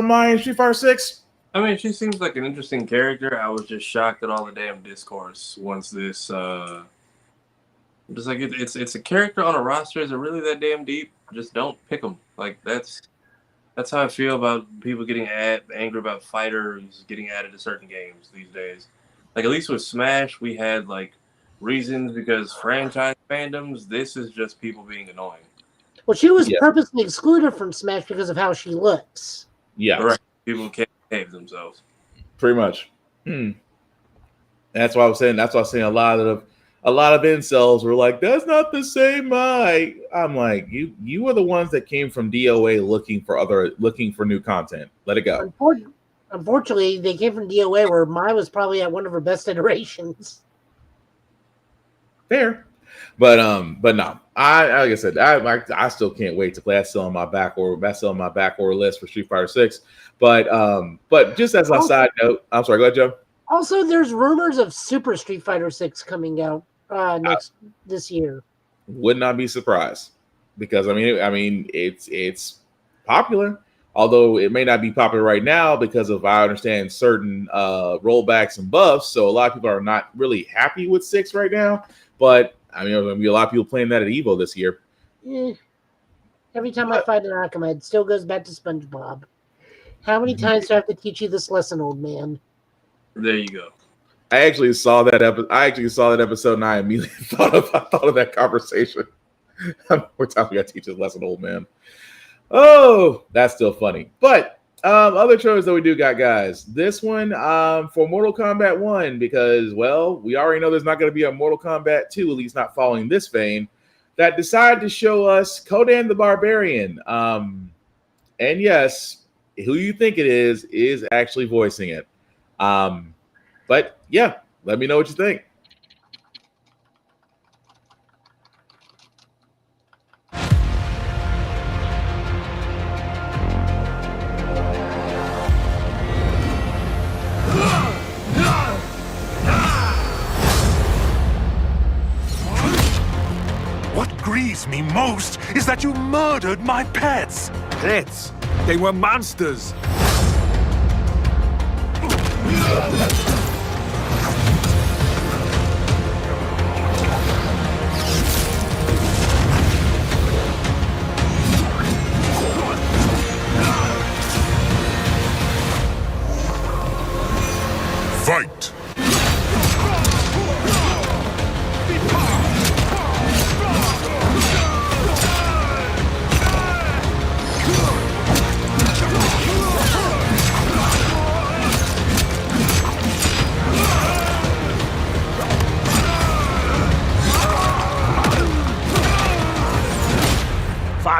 mine Street Fighter 6? I mean, she seems like an interesting character. I was just shocked at all the damn discourse once this. Just like it's a character on a roster. Is it really that damn deep? Just don't pick them. Like that's how I feel about people getting angry about fighters getting added to certain games these days. Like at least with Smash, we had like reasons because franchise fandoms. This is just people being annoying. Well, she was purposely excluded from Smash because of how she looks. Yeah, right. People can't behave themselves. Pretty much. That's why I was saying. That's why I was saying a lot of incels were like, "That's not the same Mai." I'm like, you were the ones that came from DOA looking for new content. Let it go. Unfortunately, they came from DOA where Mai was probably at one of her best iterations. Fair, but no. I like I said, I still can't wait to play. That's still on my back order list for Street Fighter 6. But just as a side note, I'm sorry. Go ahead, Joe. Also, there's rumors of Super Street Fighter 6 coming out this year. Would not be surprised because I mean it's popular, although it may not be popular right now because of I understand certain rollbacks and buffs. So a lot of people are not really happy with 6 right now. But I mean, there's gonna be a lot of people playing that at Evo this year. Every time I fight an Akama, it still goes back to SpongeBob. How many times do I have to teach you this lesson, old man? There you go. I actually saw that episode, and I immediately thought of that conversation. More time we got to teach this lesson, old man. Oh, that's still funny. But other trailers that we do got, guys. This one for Mortal Kombat 1, because well, we already know there's not going to be a Mortal Kombat 2, at least not following this vein. That decided to show us Conan the Barbarian. And yes, who you think it is actually voicing it. But yeah, let me know what you think. What grieves me most is that you murdered my pets. Pets? They were monsters.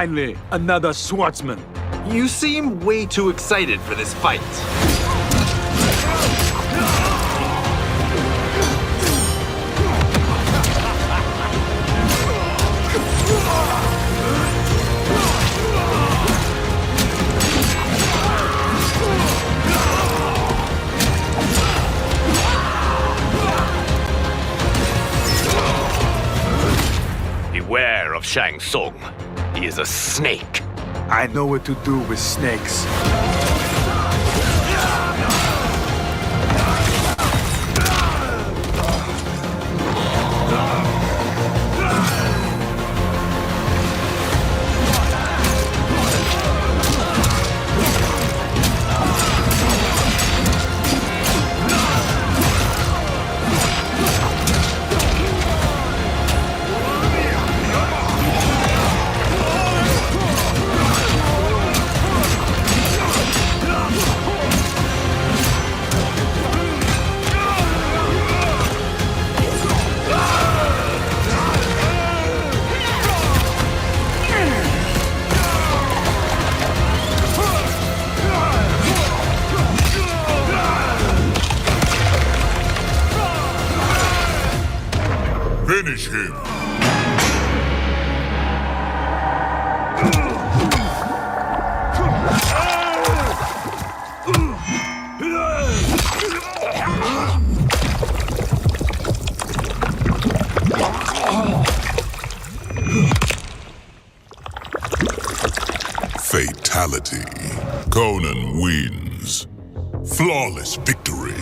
Finally, another swordsman. You seem way too excited for this fight. Beware of Shang Tsung. He is a snake. I know what to do with snakes. Finish him. Fatality. Conan wins. Flawless victory.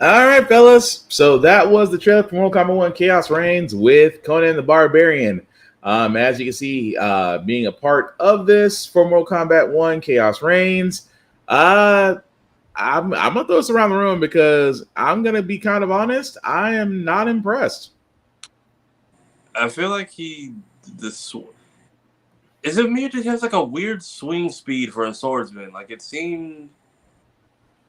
All right, fellas. So that was the trailer for Mortal Kombat 1 Chaos Reigns with Conan the Barbarian. As you can see, being a part of this for Mortal Kombat 1 Chaos Reigns, I'm gonna throw this around the room because I'm gonna be kind of honest. I am not impressed. I feel like is it me or he has like a weird swing speed for a swordsman? Like it seemed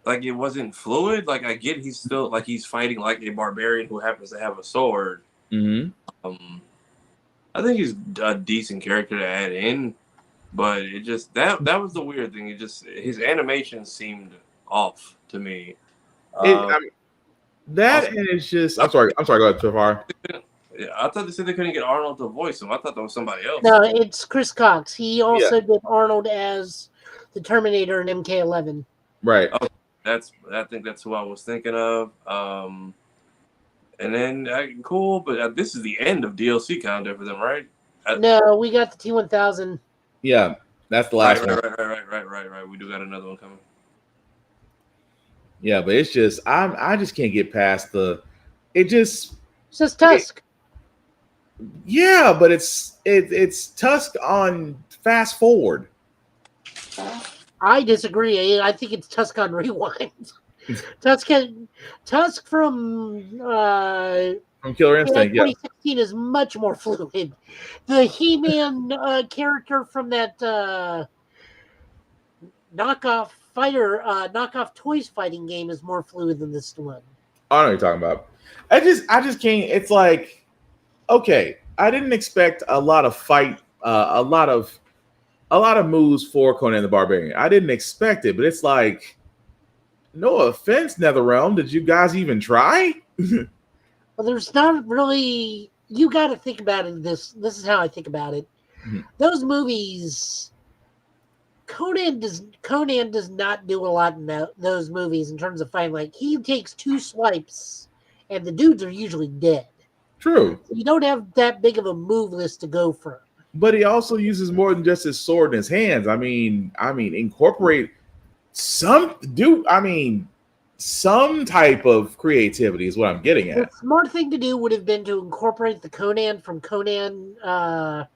like it wasn't fluid. Like I get he's still like he's fighting like a barbarian who happens to have a sword. Mm-hmm. I think he's a decent character to add in, but it just that was the weird thing. It just his animation seemed off to me. And it's just I'm sorry. Go ahead, Trafar. Yeah, I thought they said they couldn't get Arnold to voice him. I thought that was somebody else. No, it's Chris Cox. He also did Arnold as the Terminator in MK11. Right. Oh, I think that's who I was thinking of. And then cool, but this is the end of DLC content for them, right? No, we got the T1000. Yeah, that's the last one. Right. We do got another one coming. Yeah, but it's just I just can't get past it says Tusk. Yeah, but it's Tusk on fast forward. I disagree. I think it's Tusk on rewind. Tusk from Killer Instinct, 2016 is much more fluid. The He-Man character from that knockoff toys fighting game is more fluid than this one. I know what you're talking about. I just can't. It's like, okay, I didn't expect a lot of a lot of moves for Conan the Barbarian. I didn't expect it, but it's like, no offense, NetherRealm, did you guys even try? Well, there's not really. You got to think about it. This is how I think about it. Mm-hmm. Those movies, Conan does not do a lot in those movies in terms of fighting. Like he takes 2 swipes, and the dudes are usually dead. True. You don't have that big of a move list to go from. But he also uses more than just his sword in his hands. I mean, incorporate some type of creativity is what I'm getting at. The smart thing to do would have been to incorporate the Conan from Conan the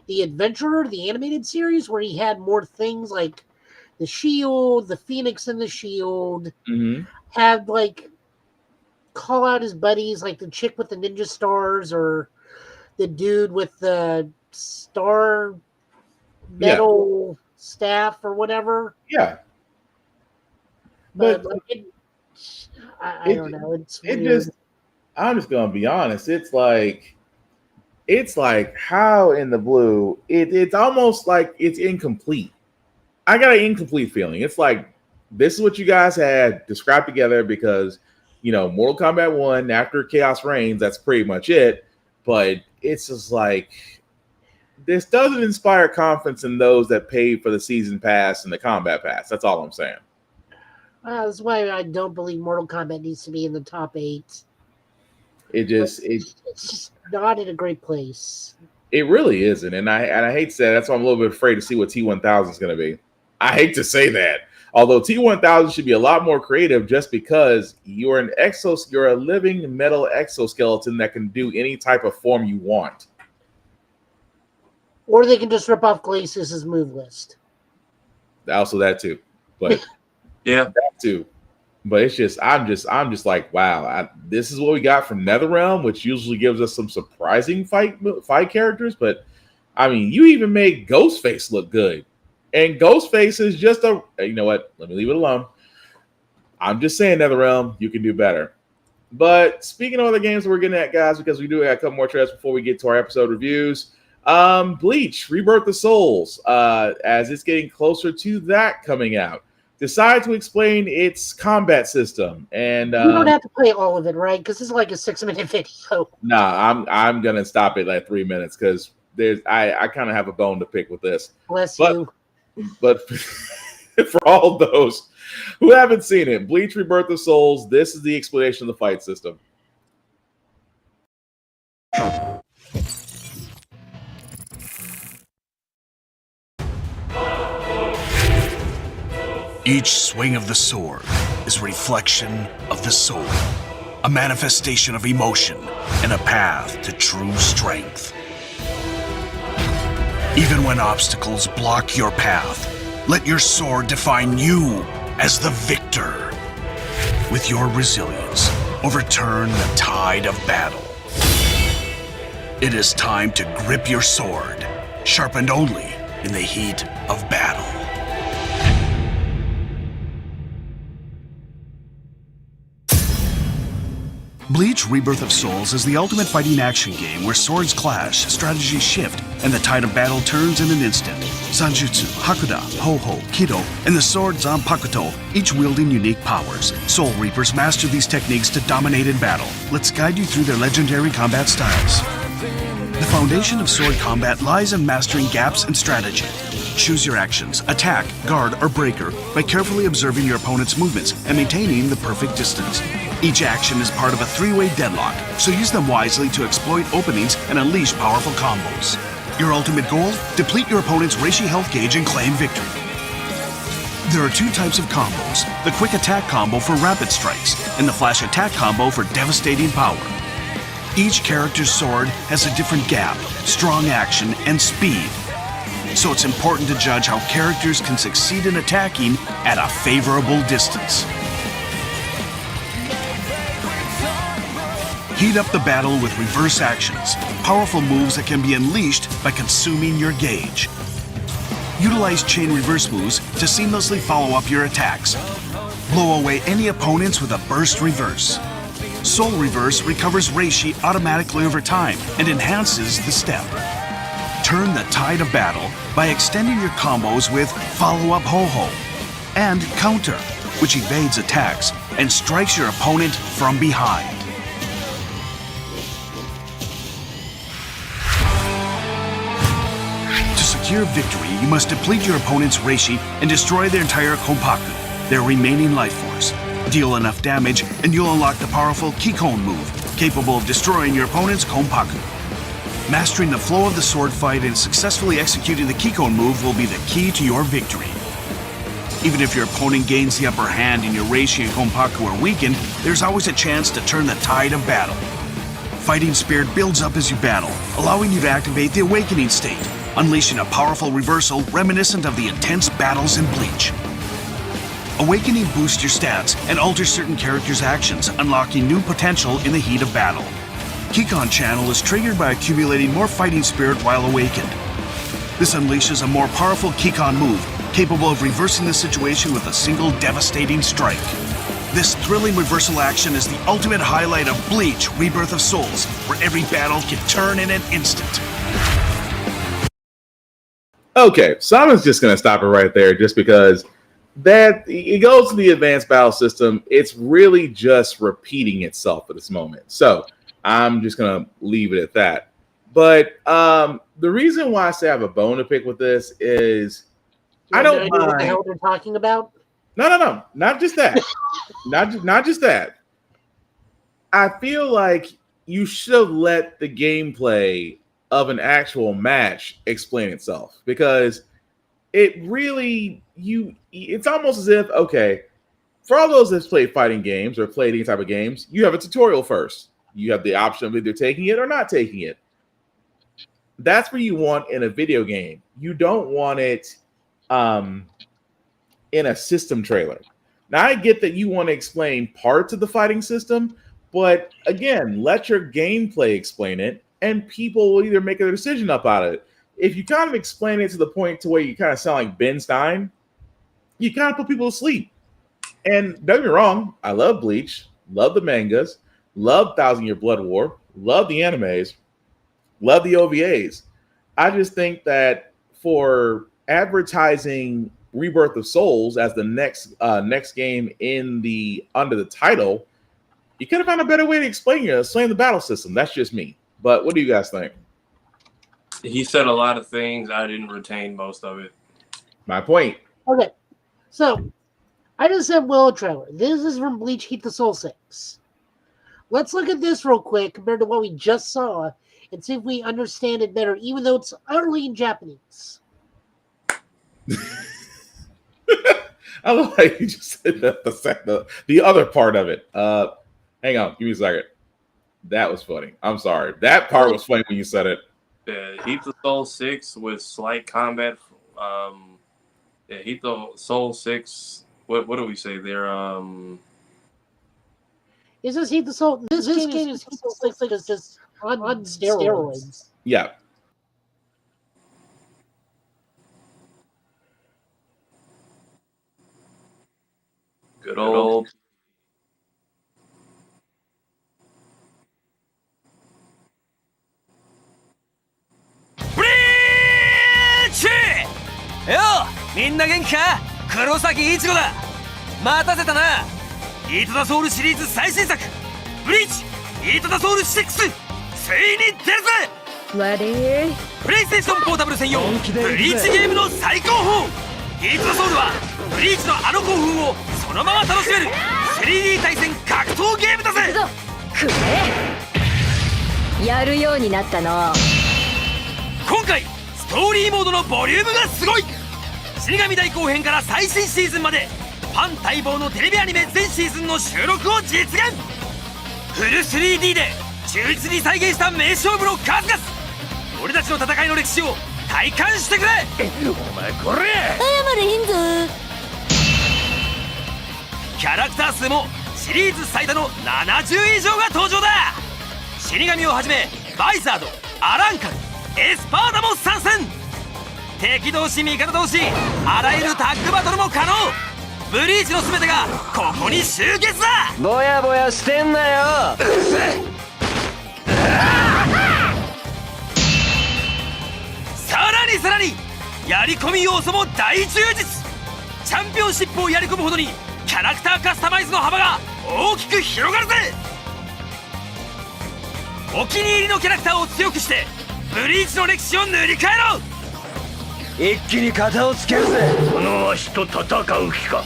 Adventurer, the animated series, where he had more things like the shield, the Phoenix and the shield. Mm-hmm. Had like call out his buddies, like the chick with the ninja stars or the dude with the star metal staff or whatever. Yeah. but But like I don't know. It's it weird. just, I'm just gonna be honest. It's like how in the blue, it's almost like it's incomplete. I got an incomplete feeling. It's like this is what you guys had described together because Mortal Kombat 1 after Chaos Reigns, that's pretty much it. But it's just like this doesn't inspire confidence in those that paid for the season pass and the combat pass. That's all I'm saying. That's why I don't believe Mortal Kombat needs to be in the top 8. It's just not in a great place. It really isn't, and I hate to say that. That's why I'm a little bit afraid to see what T1000 is going to be. I hate to say that, although T1000 should be a lot more creative, just because you're a living metal exoskeleton that can do any type of form you want. Or they can just rip off Glacius's move list. Also, that too, but yeah, that too. But it's just, I'm just like, wow, this is what we got from NetherRealm, which usually gives us some surprising fight characters. But I mean, you even made Ghostface look good, and Ghostface is just you know what? Let me leave it alone. I'm just saying, NetherRealm, you can do better. But speaking of other games that we're getting at, guys, because we do have a couple more trailers before we get to our episode reviews. Bleach: Rebirth of Souls, as it's getting closer to that coming out, decide to explain its combat system, and you don't have to play all of it, right? Because this is like a 6-minute video. Nah, I'm gonna stop it at 3 minutes because I kind of have a bone to pick with this. Bless you. But for all those who haven't seen it, Bleach: Rebirth of Souls, this is the explanation of the fight system. Each swing of the sword is a reflection of the soul, a manifestation of emotion, and a path to true strength. Even when obstacles block your path, let your sword define you as the victor. With your resilience, overturn the tide of battle. It is time to grip your sword, sharpened only in the heat of battle. Bleach: Rebirth of Souls is the ultimate fighting action game where swords clash, strategies shift, and the tide of battle turns in an instant. Zanjutsu, Hakuda, Ho-Ho, Kido, and the sword Zanpakuto, each wielding unique powers. Soul Reapers master these techniques to dominate in battle. Let's guide you through their legendary combat styles. The foundation of sword combat lies in mastering gaps and strategy. Choose your actions, attack, guard, or breaker by carefully observing your opponent's movements and maintaining the perfect distance. Each action is part of a three-way deadlock, so use them wisely to exploit openings and unleash powerful combos. Your ultimate goal? Deplete your opponent's Reishi health gauge and claim victory. There are two types of combos: the quick attack combo for rapid strikes, and the flash attack combo for devastating power. Each character's sword has a different gap, strong action, and speed. So it's important to judge how characters can succeed in attacking at a favorable distance. Heat up the battle with reverse actions, powerful moves that can be unleashed by consuming your gauge. Utilize chain reverse moves to seamlessly follow up your attacks. Blow away any opponents with a burst reverse. Soul Reverse recovers Reishi automatically over time and enhances the step. Turn the tide of battle by extending your combos with Follow Up Ho-Ho and Counter, which evades attacks and strikes your opponent from behind. To secure victory, you must deplete your opponent's Reishi and destroy their entire Konpaku, their remaining life force. Deal enough damage and you'll unlock the powerful Kikon move, capable of destroying your opponent's Konpaku. Mastering the flow of the sword fight and successfully executing the Kikon move will be the key to your victory. Even if your opponent gains the upper hand and your Reishi and Konpaku are weakened, there's always a chance to turn the tide of battle. Fighting spirit builds up as you battle, allowing you to activate the awakening state, unleashing a powerful reversal reminiscent of the intense battles in Bleach. Awakening boosts your stats and alters certain characters' actions, unlocking new potential in the heat of battle. Kikon Channel is triggered by accumulating more fighting spirit while awakened. This unleashes a more powerful Kikon move, capable of reversing the situation with a single devastating strike. This thrilling reversal action is the ultimate highlight of Bleach Rebirth of Souls, where every battle can turn in an instant. Okay, so I'm just going to stop it right there just because that it goes to the advanced battle system. It's really just repeating itself at this moment. So I'm just going to leave it at that. But the reason why I say I have a bone to pick with this is I don't mind. What the hell they're talking about? No, not just that. not just that. I feel like you should let the gameplay of an actual match explain itself, because it really it's almost as if, okay, for all those that's played fighting games or played any type of games, you have a tutorial first. You have the option of either taking it or not taking it. That's what you want in a video game. You don't want it in a system trailer. Now, I get that you want to explain parts of the fighting system, but again, let your gameplay explain it, and people will either make a decision up out of it. If you kind of explain it to the point to where you kind of sound like Ben Stein, you kind of put people to sleep. And don't get me wrong, I love Bleach, love the mangas, love 1,000 Year Blood War, love the animes, love the OVAs. I just think that for advertising Rebirth of Souls as the next game under the title, you could have found a better way to explain the battle system. That's just me. But what do you guys think? He said a lot of things. I didn't retain most of it. My point. Okay, so I just said Willow trailer. This is from Bleach Heat the Soul 6. Let's look at this real quick compared to what we just saw and see if we understand it better, even though it's utterly in Japanese. I love how you just said the other part of it. Hang on, give me a second. That was funny. I'm sorry. That part was funny when you said it. Heat the Soul 6 with slight combat. Heat the Soul 6. What do we say there? Is this Heat the Soul? This game is Heat the Soul 6 just on steroids. Yeah. Good old. Bleach! よう、みんな元気か？黒崎一護だ。待たせたな。ヒートダソウルシリーズ最新作、ブリーチヒートダソウル6、ついに出るぜ。レディー。プレイステーションポータブル専用ブリーチゲームの最高峰。ヒートダソウルはブリーチのあの興奮をそのまま楽しめる 3D 対戦格闘ゲームだぜ。くれ。やるようになったの。今回ストーリーモードのボリュームがすごい。死神大後編から最新シーズンまでファン待望のテレビアニメ全シーズンの収録を実現。フル 3D で忠実に再現した名勝負の数々。俺たちの戦いの歴史を体感してくれ。お前これ謝れへんぞ。キャラクター数もシリーズ最多の70以上が登場だ。死神をはじめバイザード、アランカル、エスパーダも参戦。敵同士味方同士あらゆるタッグバトルも可能。ブリーチの全てがここに集結だ。ぼやぼやしてんなよ。さらにやり込み要素も大充実。チャンピオンシップをやり込むほどにキャラクターカスタマイズの幅が大きく広がるぜ。お気に入りのキャラクターを強くしてブリーチの歴史を塗り替えろ。一気に片をつけるぜ。このわしと戦う気か。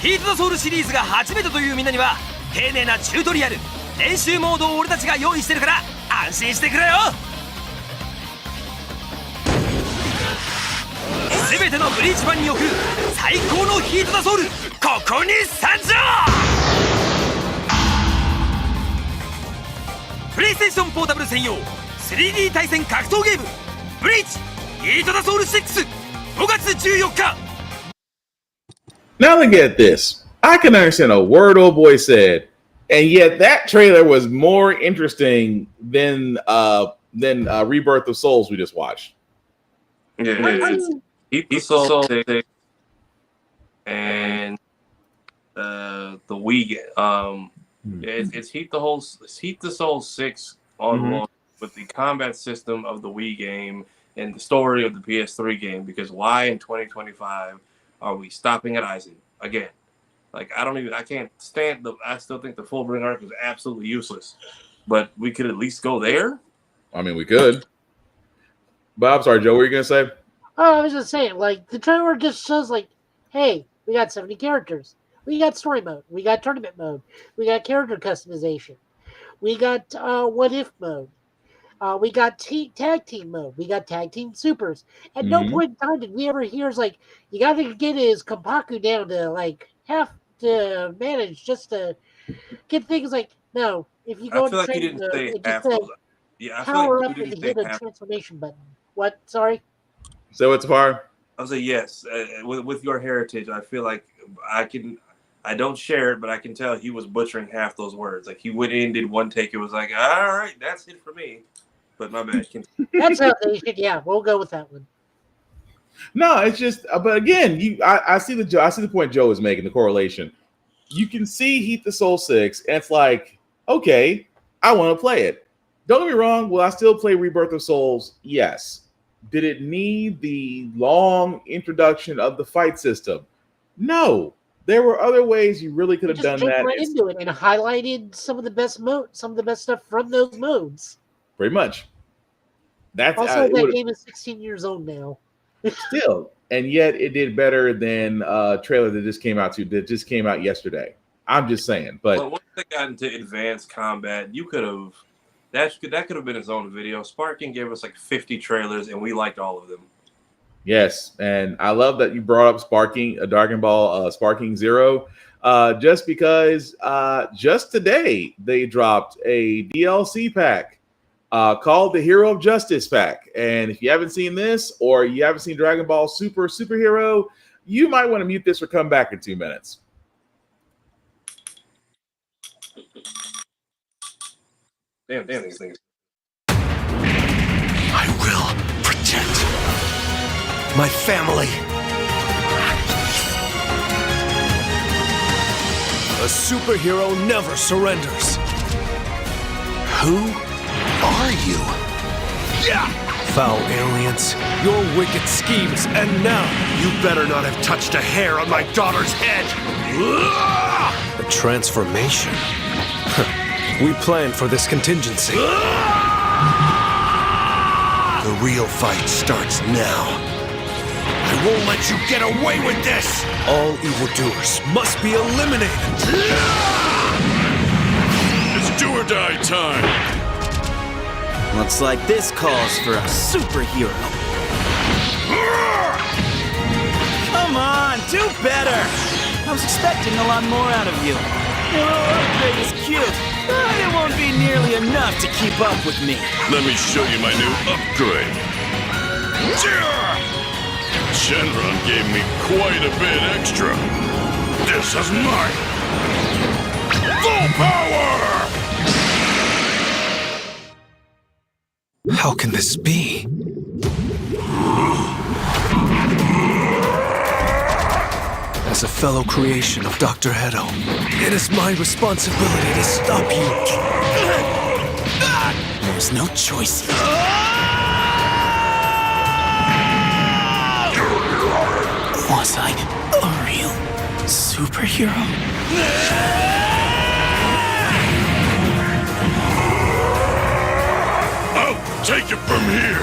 ヒートダソウルシリーズが初めてというみんなには丁寧なチュートリアル、練習モードを俺たちが用意してるから安心してくれよ。全てのブリーチファンに送る最高のヒートダソウル、ここに参上。プレイステーションポータブル専用 3D 対戦格闘ゲームブリーチヒートダソウル6、5月14日。 Now look at this. I can understand a word old boy said. And yet that trailer was more interesting than Rebirth of Souls we just watched. Yeah, Heat the Soul 6 and the Wii game. It's Heat the Soul 6 on launch with the combat system of the Wii game and the story of the PS3 game. Because why in 2025 are we stopping at Aizen again? Like I can't stand I still think the Fullbring arc was absolutely useless. But we could at least go there. I mean, we could. But I'm sorry, Joe, what were you gonna say? Oh, I was just saying, like, the trailer just shows, like, hey, we got 70 characters. We got story mode. We got tournament mode. We got character customization. We got what if mode. We got tag team mode. We got tag team supers. At no point in time did we ever hear, like, you got to get his Kompaku down to, like, half to manage just to get things like, no, if you go I feel and like you train, didn't say it half just said, those. Yeah, I feel power like up you with the didn't hit say a half. transformation button. What? Sorry? So what's far? I'll say yes. With your heritage, I feel like I don't share it, but I can tell he was butchering half those words. Like he went in, did one take, it was like, all right, that's it for me. But my bad. That's how they should. Yeah, we'll go with that one. No, it's just. But again, I see the point Joe is making. The correlation. You can see Heat the Soul 6, and it's like, okay, I want to play it. Don't get me wrong. Will I still play Rebirth of Souls? Yes. Did it need the long introduction of the fight system? No. There were other ways you really could have done that. Right into it and highlighted some of the best stuff from those modes. Pretty much. That's also that game is 16 years old now. Still, and yet it did better than a trailer that just came out yesterday. I'm just saying. But once they got into advanced combat, you could have that could have been its own video. Sparking gave us like 50 trailers, and we liked all of them. Yes, and I love that you brought up Sparking, Dragon Ball Sparking Zero, just because just today they dropped a DLC pack called the Hero of Justice pack. And if you haven't seen this or you haven't seen Dragon Ball Superhero, you might want to mute this or come back in 2 minutes. Damn these things. I will protect my family. A superhero never surrenders. Who are you? Yeah! Foul aliens, your wicked schemes, and now you better not have touched a hair on my daughter's head. A transformation? We planned for this contingency. The real fight starts now. I won't let you get away with this! All evildoers must be eliminated! It's do or die time! Looks like this calls for a superhero. Come on, do better! I was expecting a lot more out of you. Your upgrade is cute, but it won't be nearly enough to keep up with me. Let me show you my new upgrade. Shenron gave me quite a bit extra. This is mine! Full power! How can this be? As a fellow creation of Dr. Hedo, it is my responsibility to stop you. There's no choice. Was I a real superhero? I'll take it from here.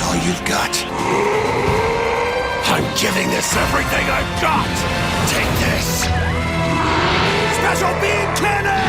all you've got? I'm giving this everything I've got! Take this! Special beam cannon!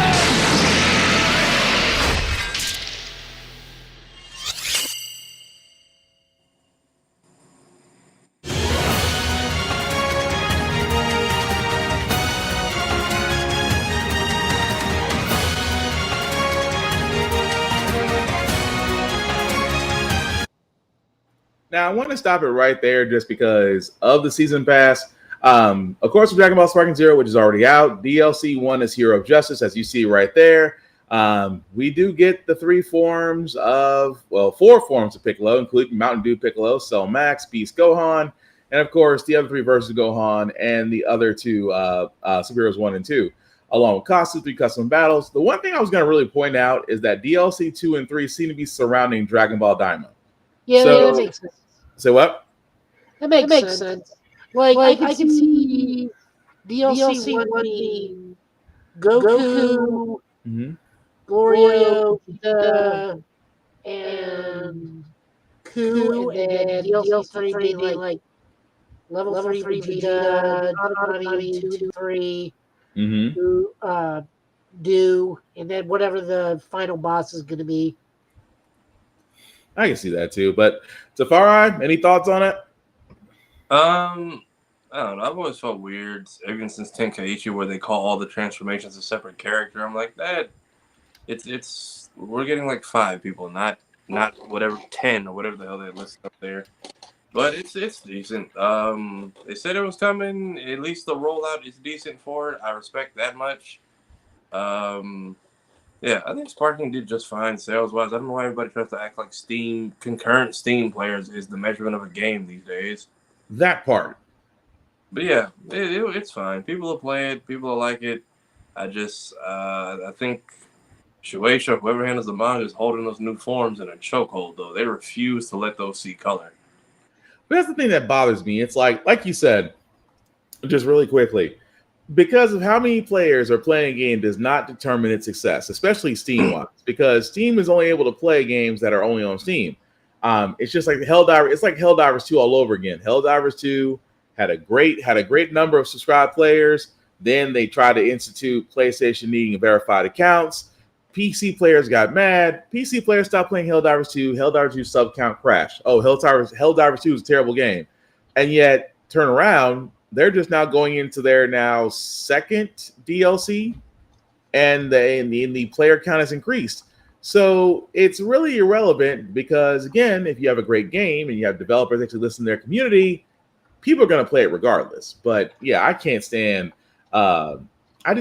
Now, I want to stop it right there just because of the season pass. Of course, with Dragon Ball Sparking Zero, which is already out, DLC 1 is Hero of Justice, as you see right there. We do get the four forms of Piccolo, including Mountain Dew Piccolo, Cell Max, Beast Gohan, and of course, the other three versions of Gohan and the other two Superheroes 1 and 2, along with costumes, 3 custom battles. The one thing I was going to really point out is that DLC 2 and 3 seem to be surrounding Dragon Ball Daima. Yeah, that makes sense. Say what? That makes sense. Like I can see DLC 1 being Goku, Glorio, Vegeta, and Ku, and then DLC 3 being like level 3 Vegeta, Otani 2 3, Do, and then whatever the final boss is going to be. I can see that too. But Tafari, any thoughts on it? I don't know. I've always felt weird, even since Tenkaichi, where they call all the transformations a separate character. I'm like, that. It's we're getting like 5 people, not whatever 10 or whatever the hell they listed up there. But it's decent. They said it was coming. At least the rollout is decent for it. I respect that much. Yeah, I think Sparking did just fine sales-wise. I don't know why everybody tries to act like concurrent Steam players is the measurement of a game these days. That part. But yeah, it's fine. People will play it. People will like it. I think Shueisha, whoever handles the manga, is holding those new forms in a chokehold, though. They refuse to let those see color. But that's the thing that bothers me. It's like you said, just really quickly, because of how many players are playing a game does not determine its success, especially Steam-wise, because Steam is only able to play games that are only on Steam. It's just like Helldivers. It's like Helldivers 2 all over again. Helldivers 2 had a great number of subscribed players. Then they tried to institute PlayStation needing verified accounts. PC players got mad. PC players stopped playing Helldivers 2. Helldivers 2 sub count crashed. Oh, Helldivers 2 is a terrible game. And yet, turn around, they're just now going into their now second DLC, and the player count has increased. So it's really irrelevant because, again, if you have a great game and you have developers that actually listen to their community, people are going to play it regardless. But yeah, I just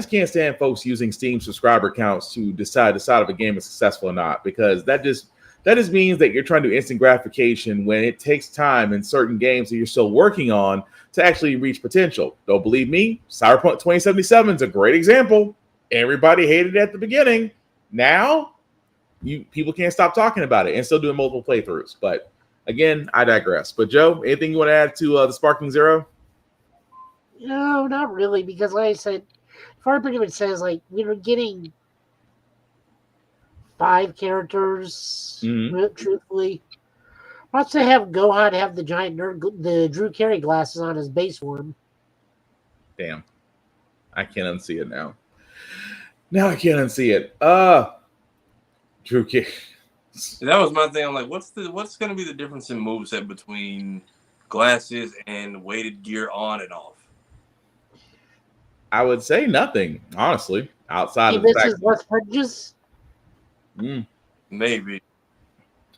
can't stand folks using Steam subscriber counts to decide if a game is successful or not, because that just means that you're trying to do instant gratification when it takes time in certain games that you're still working on to actually reach potential. Don't believe me? Cyberpunk 2077 is a great example. Everybody hated it at the beginning. Now, people can't stop talking about it and still doing multiple playthroughs. But again, I digress. But Joe, anything you want to add to the Sparking Zero? No, not really, because like I said, Far pretty much says like we were getting 5 characters. Truthfully, wants to have Gohan have the giant the Drew Carey glasses on his base form. Damn, I can't unsee it now. Now I can't unsee it. Drew Carey. That was my thing. I'm like, what's going to be the difference in moveset between glasses and weighted gear on and off? I would say nothing, honestly, outside of the fact less punches. Maybe.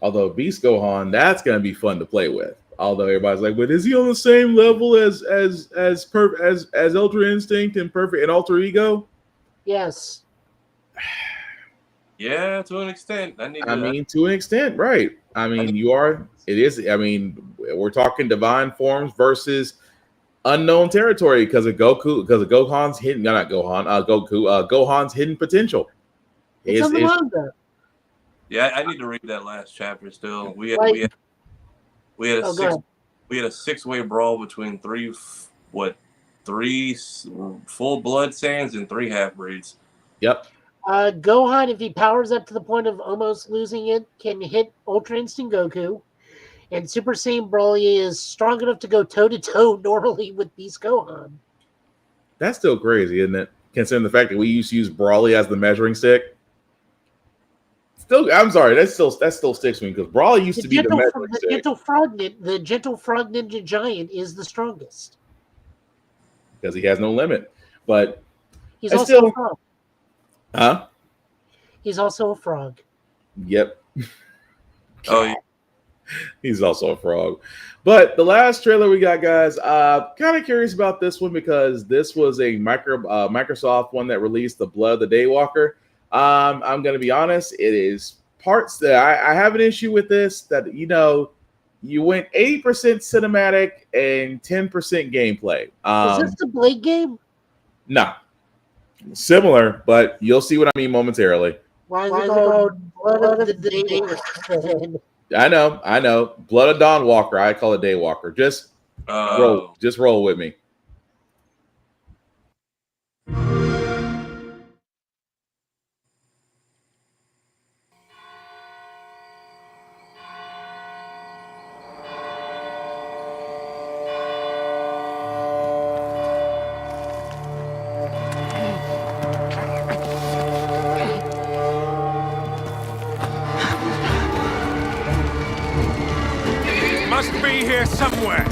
Although Beast Gohan, that's going to be fun to play with. Although everybody's like, but is he on the same level as Ultra Instinct and Perfect and Alter Ego? Yes. Yeah, to an extent. To an extent, right. We're talking divine forms versus unknown territory because of Gohan's hidden, Gohan's hidden potential. Yeah, I need to read that last chapter still. We had a 6-way brawl between three full blood Saiyans and 3 half breeds. Yep. Gohan, if he powers up to the point of almost losing it, can hit Ultra Instinct Goku. And Super Saiyan Broly is strong enough to go toe-to-toe normally with Beast Gohan. That's still crazy, isn't it? Considering the fact that we used to use Brawly as the measuring stick. Still, I'm sorry, that still sticks with me because Brawly used to be the measuring stick. The Gentle Frog Ninja Giant is the strongest. Because he has no limit. But he's also a frog. Huh? He's also a frog. Yep. Oh, yeah. He's also a frog. But the last trailer we got, guys, kind of curious about this one because this was a Microsoft one that released the Blood of the Daywalker. I'm going to be honest, it is parts that I have an issue with this that, you went 80% cinematic and 10% gameplay. Is this the Blade game? No. Similar, but you'll see what I mean momentarily. Why is it called Blood of the Daywalker? I know. Blood of Dawn Walker. I call it Daywalker. Just roll with me. Must be here somewhere.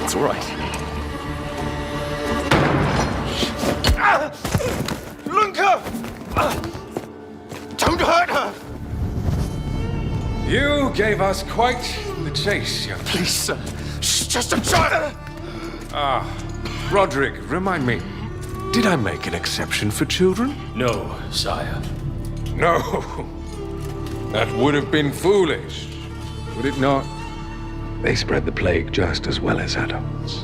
It's all right. Lunka! Don't hurt her! You gave us quite the chase, young man. Please, sir. She's just a child! Roderick, remind me, did I make an exception for children? No, sire. No. That would have been foolish, would it not? They spread the plague just as well as adults.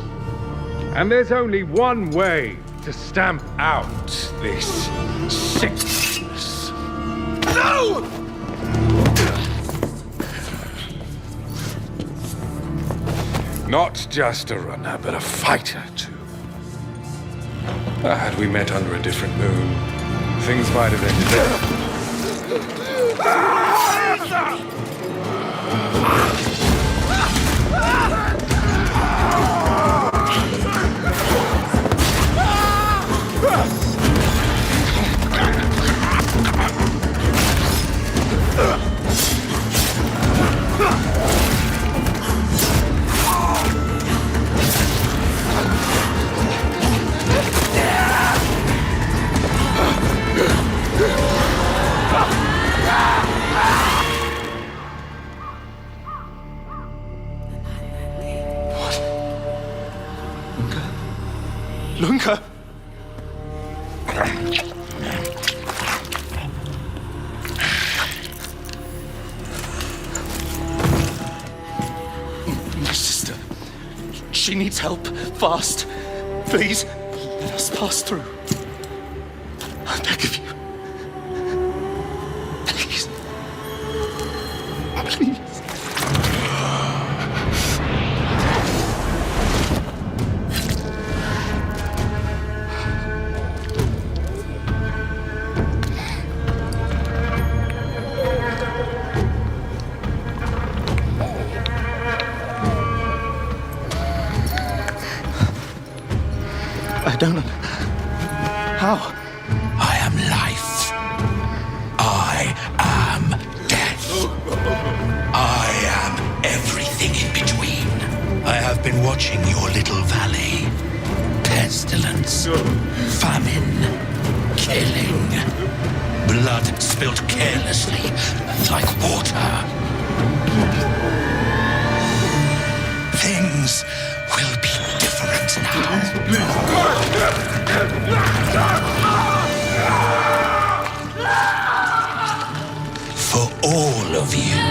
And there's only one way to stamp out this sickness. No! Not just a runner, but a fighter, too. Had we met under a different moon, things might have ended there. Lunka! My sister. She needs help. Fast. Please, let us pass through. I beg of you. Please. Please. I don't know. How? I am life. I am death. I am everything in between. I have been watching your little valley. Pestilence, famine, killing, blood spilt carelessly like water. Things will be different now. For all of you.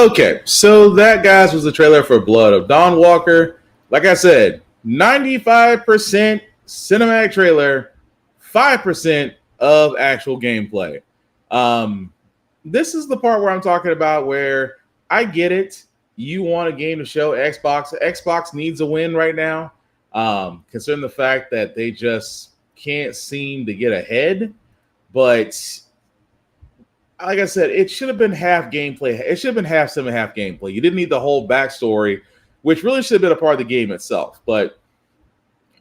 Okay, so that, guys, was the trailer for Blood of Dawn Walker. Like I said, 95% cinematic trailer, 5% of actual gameplay. This is the part where I'm talking about where I get it. You want a game to show Xbox. Xbox needs a win right now, considering the fact that they just can't seem to get ahead. But like I said, it should have been half gameplay. It should have been half sim and half gameplay. You didn't need the whole backstory, which really should have been a part of the game itself. But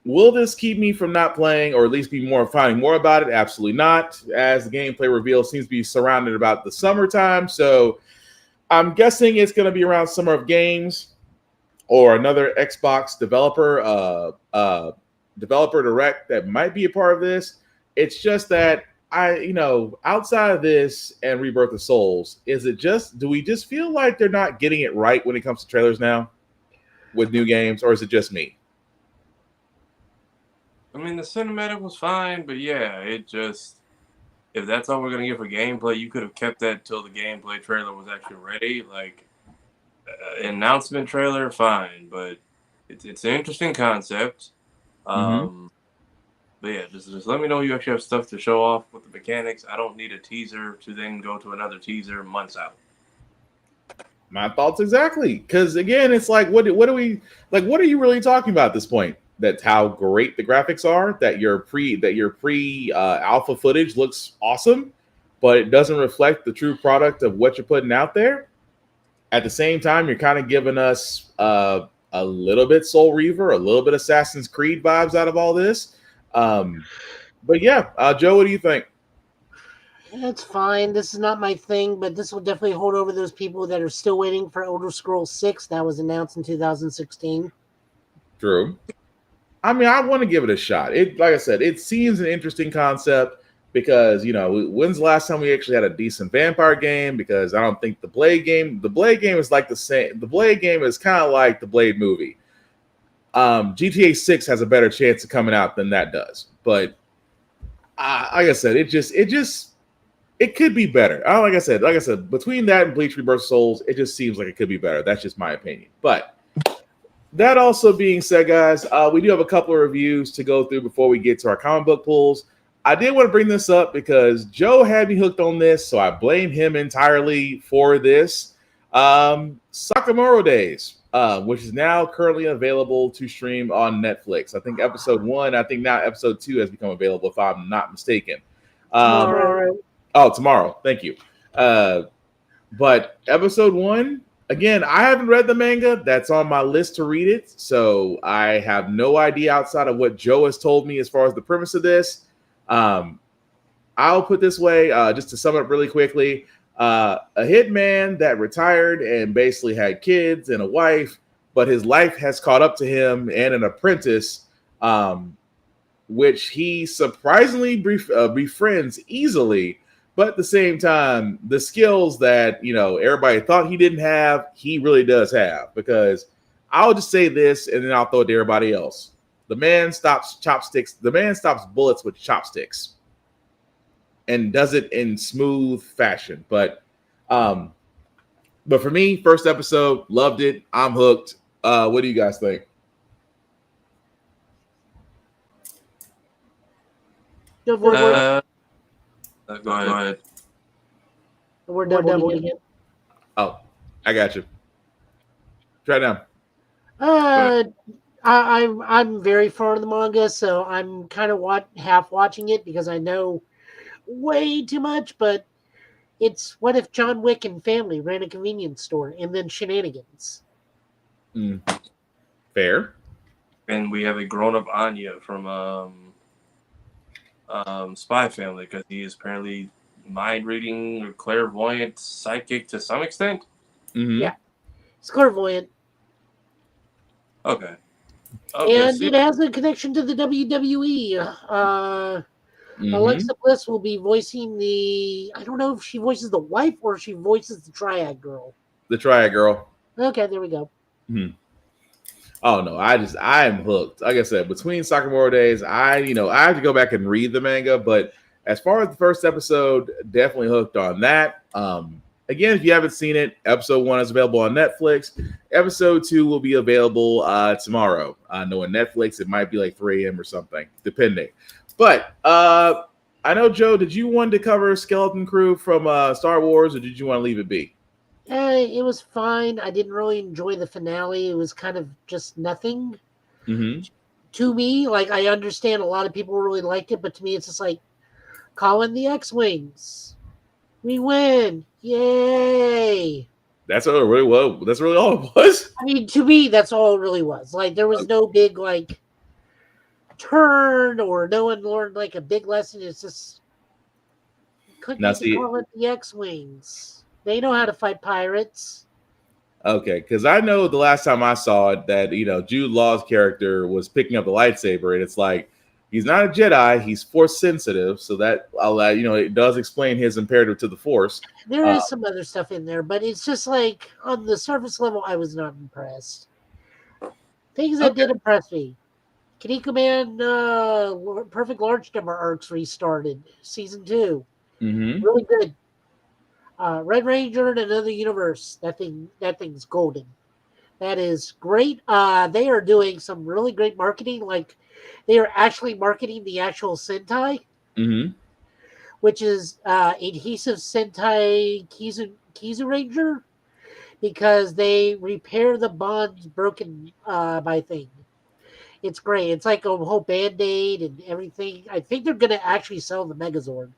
will this keep me from not playing, or at least be more finding more about it? Absolutely not. As the gameplay reveal seems to be surrounded about the summertime, so I'm guessing it's going to be around Summer of Games or another Xbox developer direct that might be a part of this. It's just that outside of this and Rebirth of Souls, do we just feel like they're not getting it right when it comes to trailers now with new games, or is it just me? I mean, the cinematic was fine, but yeah, it just, if that's all we're gonna get for gameplay, you could have kept that till the gameplay trailer was actually ready. Like, announcement trailer, fine, but it's an interesting concept. But yeah, just let me know you actually have stuff to show off with the mechanics. I don't need a teaser to then go to another teaser months out. My thoughts exactly, because again, it's like, what are we like? What are you really talking about at this point? That's how great the graphics are. That your pre alpha footage looks awesome, but it doesn't reflect the true product of what you're putting out there. At the same time, you're kind of giving us a little bit Soul Reaver, a little bit Assassin's Creed vibes out of all this. But yeah, Joe, what do you think? It's fine. This is not my thing, but this will definitely hold over those people that are still waiting for Elder Scrolls 6 that was announced in 2016. True. I mean, I want to give it a shot. Like I said, it seems an interesting concept because, when's the last time we actually had a decent vampire game? Because I don't think the Blade game is like the same. The Blade game is kind of like the Blade movie. GTA 6 has a better chance of coming out than that does. But like I said, it could be better. Like I said, between that and Bleach Rebirth Souls, it just seems like it could be better. That's just my opinion. But that also being said, guys, we do have a couple of reviews to go through before we get to our comic book pulls. I did want to bring this up because Joe had me hooked on this, so I blame him entirely for this. Sakamoto Days, which is now currently available to stream on Netflix. I think episode 1, I think now episode 2 has become available, if I'm not mistaken. Tomorrow. Tomorrow. Thank you. But episode 1, again, I haven't read the manga. That's on my list to read it. So I have no idea outside of what Joe has told me as far as the premise of this. I'll put this way, just to sum it up really quickly. A hitman that retired and basically had kids and a wife, but his life has caught up to him and an apprentice, which he surprisingly befriends easily. But at the same time, the skills that, everybody thought he didn't have, he really does have. Because I'll just say this, and then I'll throw it to everybody else. The man stops chopsticks. The man stops bullets with chopsticks, and does it in smooth fashion. But for me, first episode, loved it. I'm hooked. What do you guys think? Go ahead. We're double again. Oh, I got you. Try now. I'm very far in the manga, so I'm kind of half watching it because I know way too much. But it's what if John Wick and family ran a convenience store and then shenanigans. Fair. And we have a grown-up Anya from Spy Family, because he is apparently mind-reading or clairvoyant, psychic to some extent. Yeah, it's clairvoyant. Okay. And it has a connection to the WWE. Alexa Bliss will be voicing I don't know if she voices the wife or she voices the Triad Girl. The Triad Girl. Okay, there we go. Oh no, I am hooked. Like I said, between Sakamoto Days, I have to go back and read the manga, but as far as the first episode, definitely hooked on that. again, if you haven't seen it, episode 1 is available on Netflix. Episode 2 will be available tomorrow. I know on Netflix it might be like 3 a.m. or something, depending. But I know, Joe, did you want to cover Skeleton Crew from Star Wars, or did you want to leave it be? It was fine. I didn't really enjoy the finale. It was kind of just nothing to me. Like, I understand a lot of people really liked it, but to me, it's just like, call in the X-Wings. We win. Yay. That's all it really was. That's really all it was. I mean, to me, that's all it really was. Like, there was no big, like, turn, or no one learned, like, a big lesson. It's just, couldn't call it the X-Wings. They know how to fight pirates. Okay, because I know the last time I saw it that, Jude Law's character was picking up the lightsaber, and it's like, he's not a Jedi, he's Force sensitive, so that, it does explain his imperative to the Force. There is some other stuff in there, but it's just like, on the surface level, I was not impressed. Things that did impress me. Kineko Man, Perfect Large Number arcs restarted. Season 2. Really good. Red Ranger in Another Universe. That thing's golden. That is great. They are doing some really great marketing. Like, they are actually marketing the actual Sentai, which is Adhesive Sentai Kizu Ranger, because they repair the bonds broken by thing. It's great. It's like a whole Band-Aid and everything. I think they're going to actually sell the Megazord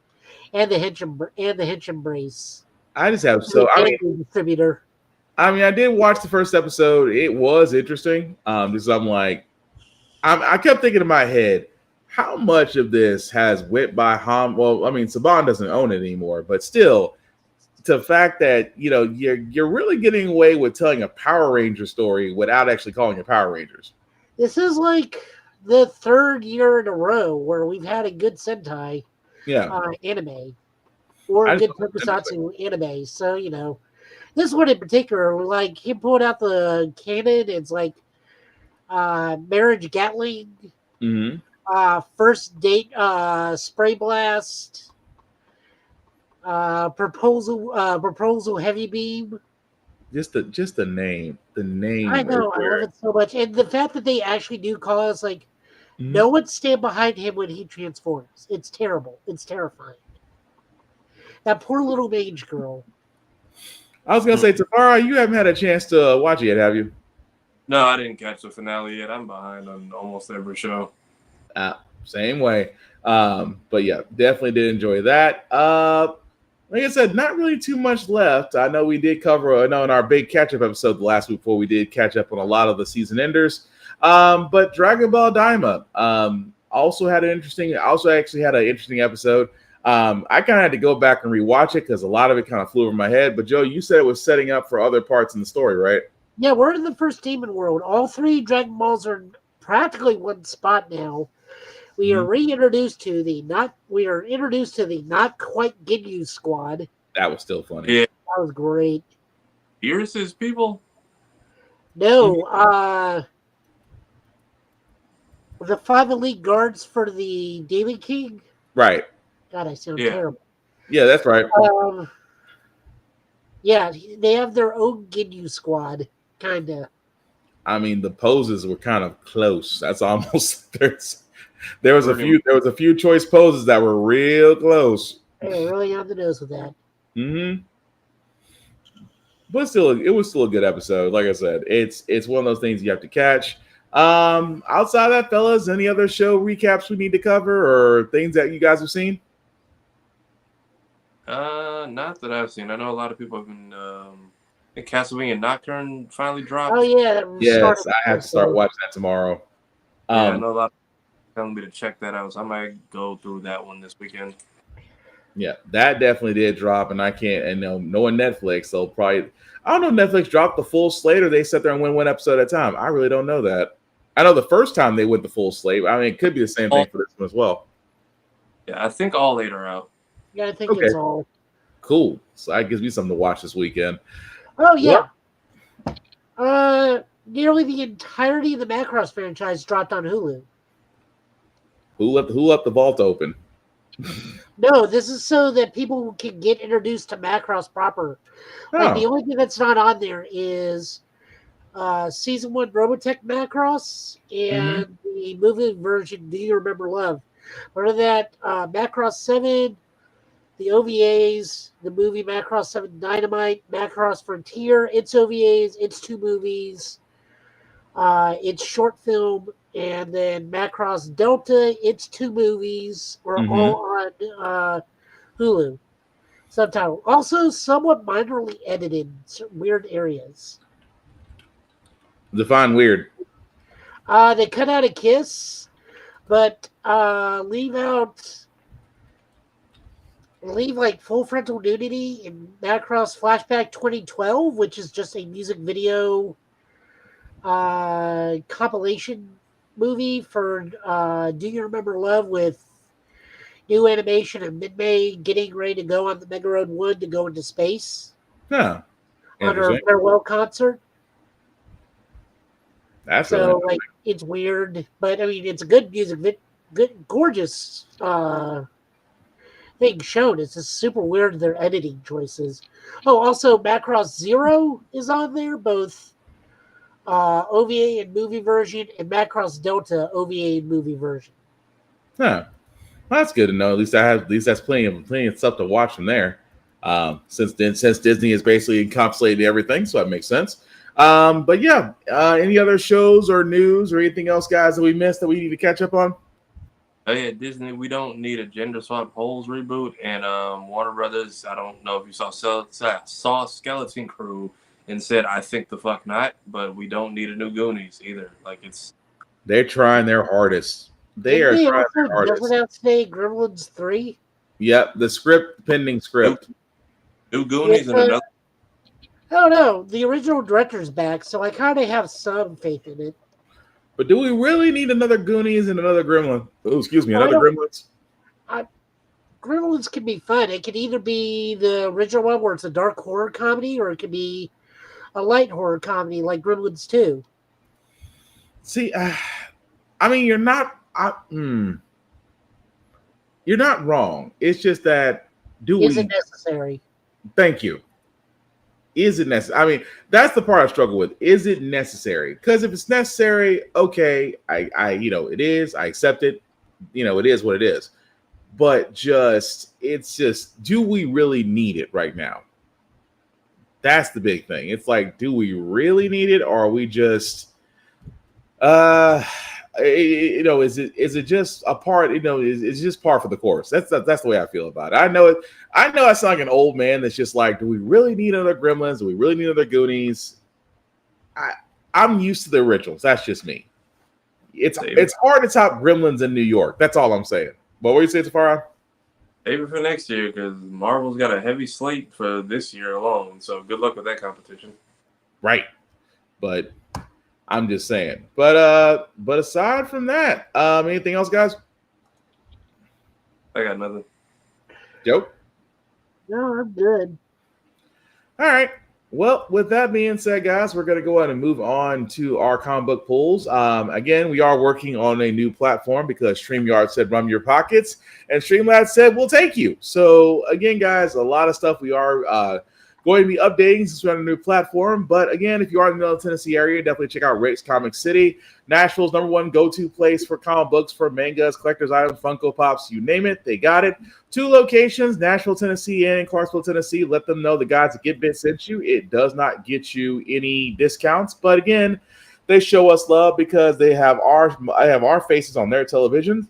and the Hench Embrace. I just have distributor. I did watch the first episode. It was interesting. Because I'm like, I kept thinking in my head, how much of this has went by Ham? Well, Saban doesn't own it anymore, but still, the fact that you're really getting away with telling a Power Ranger story without actually calling it Power Rangers. This is like the 3rd year in a row where we've had a good Sentai anime. Or a good tokusatsu anime. So, this one in particular, like, he pulled out the cannon. It's like Marriage Gatling, First Date Spray Blast, Proposal Heavy Beam. Just the name. The name. I know, I love it so much. And the fact that they actually do call us, like, no one stand behind him when he transforms. It's terrible. It's terrifying. That poor little mage girl. I was going to say, Tafara, you haven't had a chance to watch it yet, have you? No, I didn't catch the finale yet. I'm behind on almost every show. Same way. But yeah, definitely did enjoy that. Like I said, not really too much left. I know we did cover, in our big catch-up episode last week before we did catch up on a lot of the season enders. But Dragon Ball Daima also actually had an interesting episode. I kind of had to go back and rewatch it because a lot of it kind of flew over my head. But Joe, you said it was setting up for other parts in the story, right? Yeah, we're in the first Demon World. All 3 Dragon Balls are practically one spot now. We are introduced to the not quite Ginyu squad. That was still funny. Yeah, that was great. Beerus's people? No, the 5 elite guards for the Demon King. Right. God, I sound terrible. Yeah, that's right. Yeah, they have their own Ginyu squad, kind of. The poses were kind of close. That's almost there was a few choice poses that were real close. They were really on the nose with that. But still, it was still a good episode. Like I said, it's one of those things you have to catch. Outside of that, fellas, any other show recaps we need to cover or things that you guys have seen? Not that I've seen. I know a lot of people have been. Castlevania Nocturne finally dropped. Oh yeah, yes, I have to start watching that tomorrow. I know a lot of people telling me to check that out, so I might go through that one this weekend. Yeah, that definitely did drop, and I can't. And knowing Netflix, they'll probably. I don't know if Netflix dropped the full slate or they sit there and win one episode at a time. I really don't know that. I know the first time they went the full slate. It could be the same thing for this one as well. Yeah, I think all 8 are out. Yeah, I think it's all. Cool. So that gives me something to watch this weekend. Oh yeah. Nearly the entirety of the Macross franchise dropped on Hulu. Who left the vault open? No, this is so that people can get introduced to Macross proper. Like the only thing that's not on there is season 1 Robotech Macross and the movie version Do You Remember Love. Other than that, Macross 7, the OVAs, the movie Macross 7 Dynamite, Macross Frontier, its OVAs, its 2 movies, its short film, and then Macross Delta, its 2 movies are all on Hulu. Subtitle. Also, somewhat minorly edited in certain weird areas. Define weird. They cut out a kiss, but leave like full frontal nudity in Macross Flashback 2012, which is just a music video compilation movie for Do You Remember Love with new animation and Mid-May getting ready to go on the Mega Road 1 to go into space. Yeah. On her farewell concert. That's so like it's weird, but I mean it's a good music, good gorgeous thing shown. It's just super weird their editing choices. Oh, also Macross Zero is on there, both OVA and movie version, and Macross Delta OVA and movie version. Huh. Well, that's good to know. At least that's plenty of stuff to watch from there. Since Disney is basically encapsulated everything, so that makes sense. But yeah, any other shows or news or anything else, guys, that we missed that we need to catch up on? Oh yeah, Disney. We don't need a Gender Swap Holes reboot, and Warner Brothers. I don't know if you saw Skeleton Crew and said, "I think the fuck not," but we don't need a new Goonies either. Like they're trying their hardest. They are trying their hardest. Doesn't that say Gremlins 3? Yep, the pending script. New Goonies and another. I don't know. The original director's back, so I kind of have some faith in it. But do we really need another Goonies and another Gremlin? Oh, excuse me, another Gremlins? Gremlins can be fun. It could either be the original one where it's a dark horror comedy, or it could be a light horror comedy like Gremlins 2. See, I mean, you're not wrong. It's just that Is it necessary? Thank you. Is it necessary? I mean, that's the part I struggle with. Is it necessary? Because if it's necessary, okay, I it is. I accept it. It is what it is. But it's just, do we really need it right now? That's the big thing. It's like, do we really need it, or are we just, is it just a part? It's just par for the course. That's the way I feel about it. I know I sound like an old man that's just like, do we really need other Gremlins? Do we really need other Goonies? I'm used to the originals. That's just me. It's hard to top Gremlins in New York. That's all I'm saying. What were you saying, Tafara? Save it for next year because Marvel's got a heavy slate for this year alone. So good luck with that competition. Right, but I'm just saying. But aside from that, anything else, guys? I got nothing. Joe? No, I'm good. All right. Well, with that being said, guys, we're going to go ahead and move on to our comic book pools. Again, we are working on a new platform because StreamYard said run your pockets, and Streamlabs said we'll take you. So, again, guys, a lot of stuff we are going to be updating since we're on a new platform. But again, if you are in the Middle Tennessee area, definitely check out Rick's Comic City, Nashville's #1 go-to place for comic books, for mangas, collector's items, Funko Pops, you name it, they got it. 2 locations, Nashville, Tennessee, and Clarksville, Tennessee. Let them know the guys at Get Bit sent you. It does not get you any discounts, but again, they show us love because I have our faces on their television.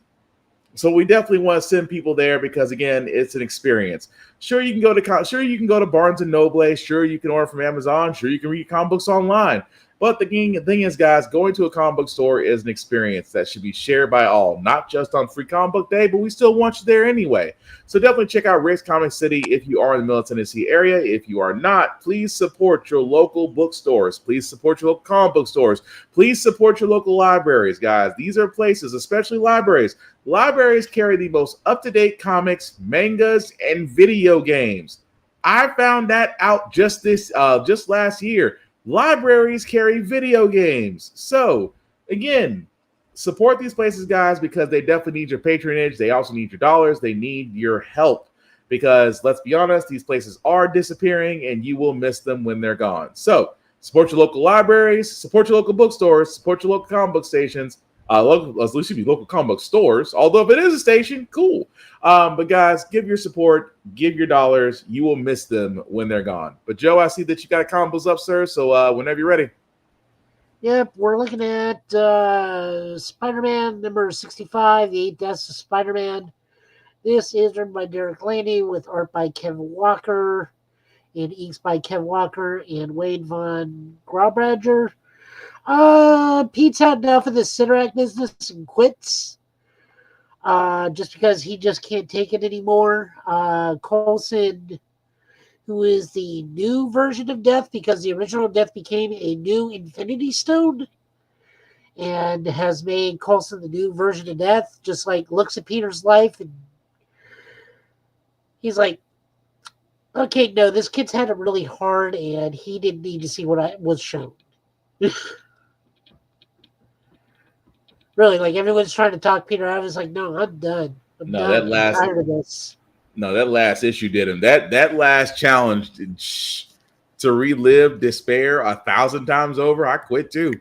So we definitely want to send people there because, again, it's an experience. Sure, you can go to Barnes and Noble. Sure, you can order from Amazon. Sure, you can read comic books online. But the thing is, guys, going to a comic book store is an experience that should be shared by all, not just on Free Comic Book Day, but we still want you there anyway. So definitely check out Rick's Comic City if you are in the Middle Tennessee area. If you are not, please support your local bookstores. Please support your local comic book stores. Please support your local libraries, guys. These are places, especially libraries. Libraries carry the most up-to-date comics, mangas, and video games. I found that out just last year. Libraries carry video games. So, again, support these places, guys, because they definitely need your patronage. They also need your dollars. They need your help because, let's be honest, these places are disappearing and you will miss them when they're gone. So support your local libraries, support your local bookstores, support your local comic book stations, local comic book stores. Although if it is a station, cool. But guys, give your support, give your dollars. You will miss them when they're gone. But Joe, I see that you got comic books up, sir. So whenever you're ready. Yep, we're looking at Spider-Man number 65, The 8 Deaths of Spider-Man. This is written by Derek Laney with art by Kevin Walker and inks by Kevin Walker and Wade Von Graubradger. Pete's had enough of the Cinerak business and quits. Just because he just can't take it anymore. Coulson, who is the new version of Death, because the original Death became a new Infinity Stone, and has made Coulson the new version of Death, just like looks at Peter's life, and he's like, okay, no, this kid's had it really hard, and he didn't need to see what I was shown. Really, like, everyone's trying to talk Peter out. I was like, no, I'm done. I'm done. I'm tired of this. No, that last issue did him. That last challenge to relive despair 1,000 times over, I quit too.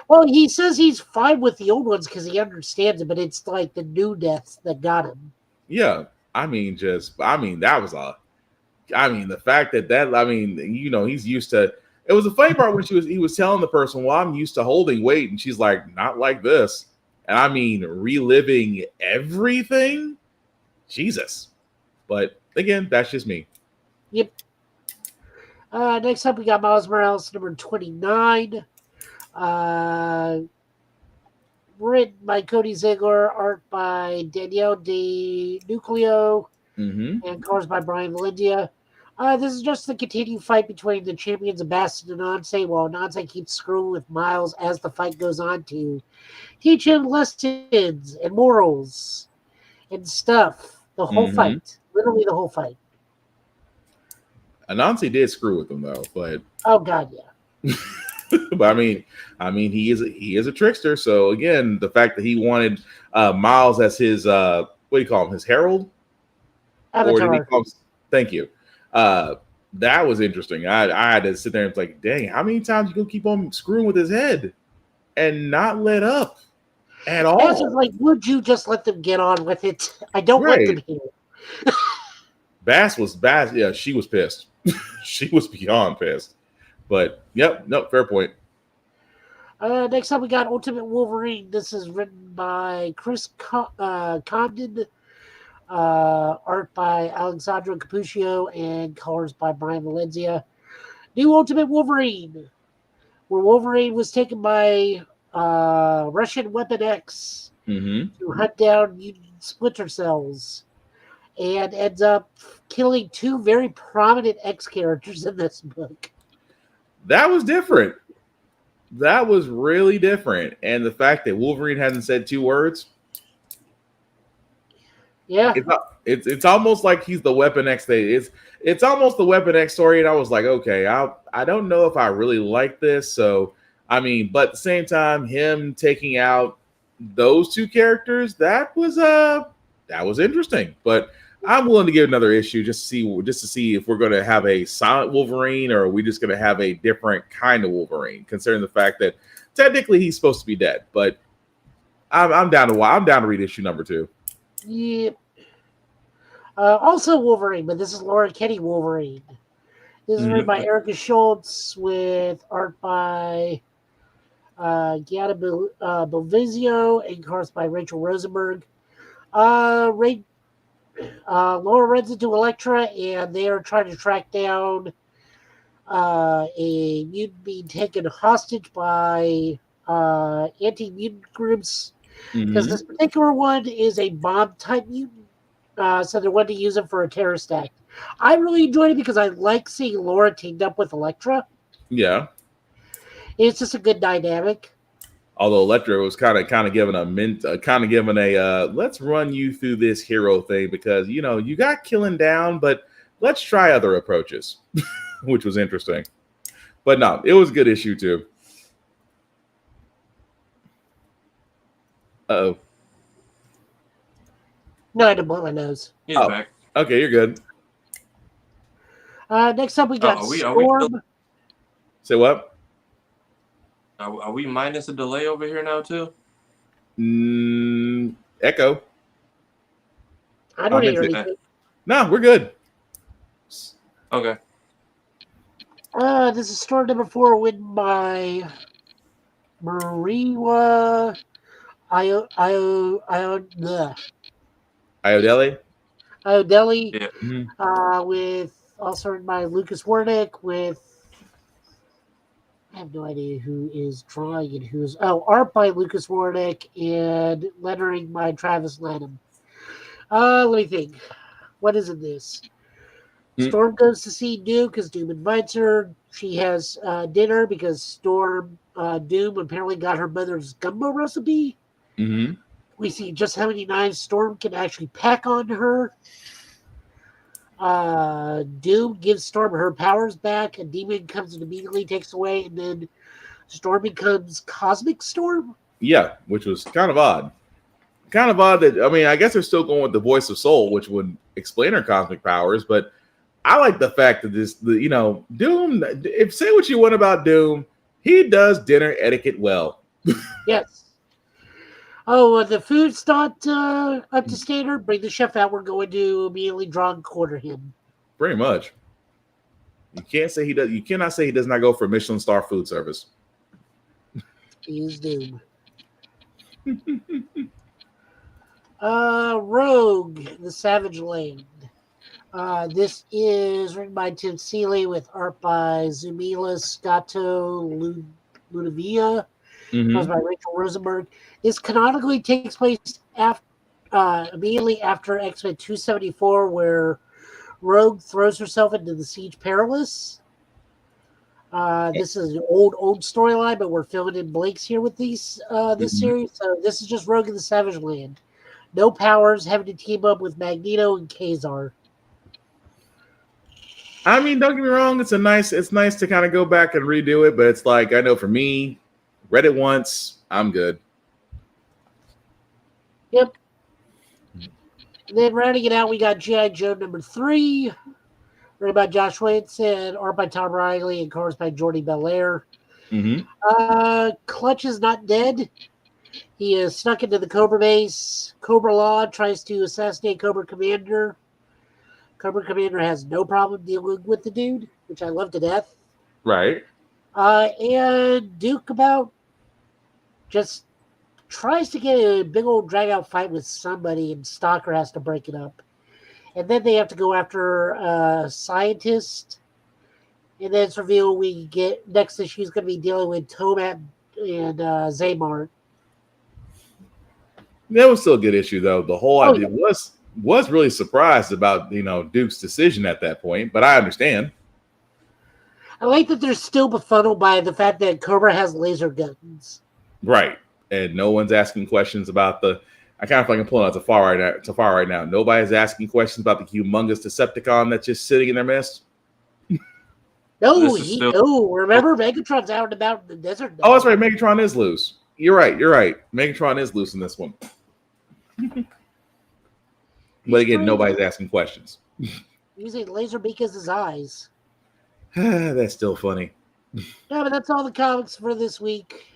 Well, he says he's fine with the old ones because he understands it, but it's like the new deaths that got him. Yeah, that was the fact that he's used to. It was a funny part when he was telling the person, "Well, I'm used to holding weight," and she's like, "Not like this." And reliving everything, Jesus. But again, that's just me. Yep. Next up, we got Miles Morales, number 29. Written by Cody Ziegler, art by Danielle De Nucleo, and colors by Brian Valendia. This is just the continued fight between the champions of Bastion and Nonce, while Nonce keeps screwing with Miles as the fight goes on to teach him lessons and morals and stuff. The whole fight. Literally the whole fight. Anansi did screw with him though, but oh god, yeah. But he is a trickster. So again, the fact that he wanted Miles as his what do you call him? His herald? Avatar. Or did he call him, thank you. That was interesting. I had to sit there and be like, dang, how many times you gonna keep on screwing with his head and not let up at all? Bass is like, would you just let them get on with it? I don't want them here. Bass, yeah, she was pissed. She was beyond pissed. But yep, no, fair point. Next up, we got Ultimate Wolverine. This is written by Chris Condon, art by Alexandra Cappuccio, and colors by Brian Valencia. New Ultimate Wolverine, where Wolverine was taken by Russian Weapon X to hunt down mutant splinter cells, and ends up killing two very prominent X characters in this book. That was different. That was really different. And the fact that Wolverine hasn't said two words. Yeah. It's almost like he's the Weapon X thing. It's almost the Weapon X story. And I was like, okay, I don't know if I really like this. So, but at the same time, him taking out those two characters, that was interesting. But I'm willing to give another issue just to see if we're going to have a silent Wolverine or are we just going to have a different kind of Wolverine, considering the fact that technically he's supposed to be dead. But I'm down to read issue number 2. Yep. Also Wolverine, but this is Laura Kenny Wolverine. This is written by Erica Schultz with art by Giada Belvizio and colors by Rachel Rosenberg. Laura runs into Elektra, and they are trying to track down a mutant being taken hostage by anti-mutant groups. Because this particular one is a bomb-type mutant, so they wanted to use it for a terrorist act. I really enjoyed it because I like seeing Laura teamed up with Elektra. Yeah. It's just a good dynamic. Although Elektra was kind of given a let's run you through this hero thing because you got killing down, but let's try other approaches, which was interesting. But no, it was a good issue too. Uh-oh. No, I didn't blow my nose. He's back. Okay, you're good. Next up, we got Are we Storm. Say what? Are we minus a delay over here now too? Echo. I don't hear anything. No, we're good. Okay. This is Storm number 4, written by Mariwa Iodeli. Iodeli. Yeah. With also written by Lucas Wernick. With I have no idea who is drawing and who's art by Lucas Wernick and lettering by Travis Lanham. Let me think. What is in this? Storm goes to see Doom because Doom invites her. She has dinner because Doom apparently got her mother's gumbo recipe. Mm-hmm. We see just how many knives Storm can actually pack onto her. Doom gives Storm her powers back. A demon comes and immediately takes away, and then Storm becomes Cosmic Storm. Yeah, which was kind of odd. Kind of odd that, I mean, I guess they're still going with the voice of soul, which would explain her cosmic powers, but I like the fact that Doom, if say what you want about Doom, he does dinner etiquette well. Yes. Oh, the food's not up to standard. Bring the chef out. We're going to immediately draw and quarter him. Pretty much. You can't say he does. You cannot say he does not go for Michelin star food service. He is Doom. Rogue, the Savage Land. This is written by Tim Seeley with art by Zumila Scotto Ludovia. Caused by Rachel Rosenberg. This canonically takes place immediately after X-Men 274, where Rogue throws herself into the Siege Perilous. This is an old storyline, but we're filling in blanks here with this series. So this is just Rogue in the Savage Land. No powers, having to team up with Magneto and Kazar. I mean, don't get me wrong. It's nice to kind of go back and redo it, but it's like, I know for me, read it once, I'm good. Yep. And then rounding it out, we got G.I. Joe number 3, written by Josh Williamson, art by Tom Riley, and colors by Jordi Belair. Clutch is not dead. He is snuck into the Cobra base. Cobra Law tries to assassinate Cobra Commander. Cobra Commander has no problem dealing with the dude, which I love to death. Right. And Duke about just tries to get a big old drag out fight with somebody, and Stalker has to break it up. And then they have to go after a scientist. And then it's revealed we get next issue is going to be dealing with Tomat and Zaymart. That was still a good issue, though. The whole idea was really surprised about Duke's decision at that point, but I understand. I like that they're still befuddled by the fact that Cobra has laser guns. Right. And no one's asking questions about I kind of feel like I'm pulling out too far right now. Nobody's asking questions about the humongous Decepticon that's just sitting in their midst. No, remember Megatron's out and about in the desert. Oh, that's right. Megatron is loose. You're right. Megatron is loose in this one. But again, nobody's asking questions. Using laser beak as his eyes. That's still funny. Yeah, but that's all the comics for this week.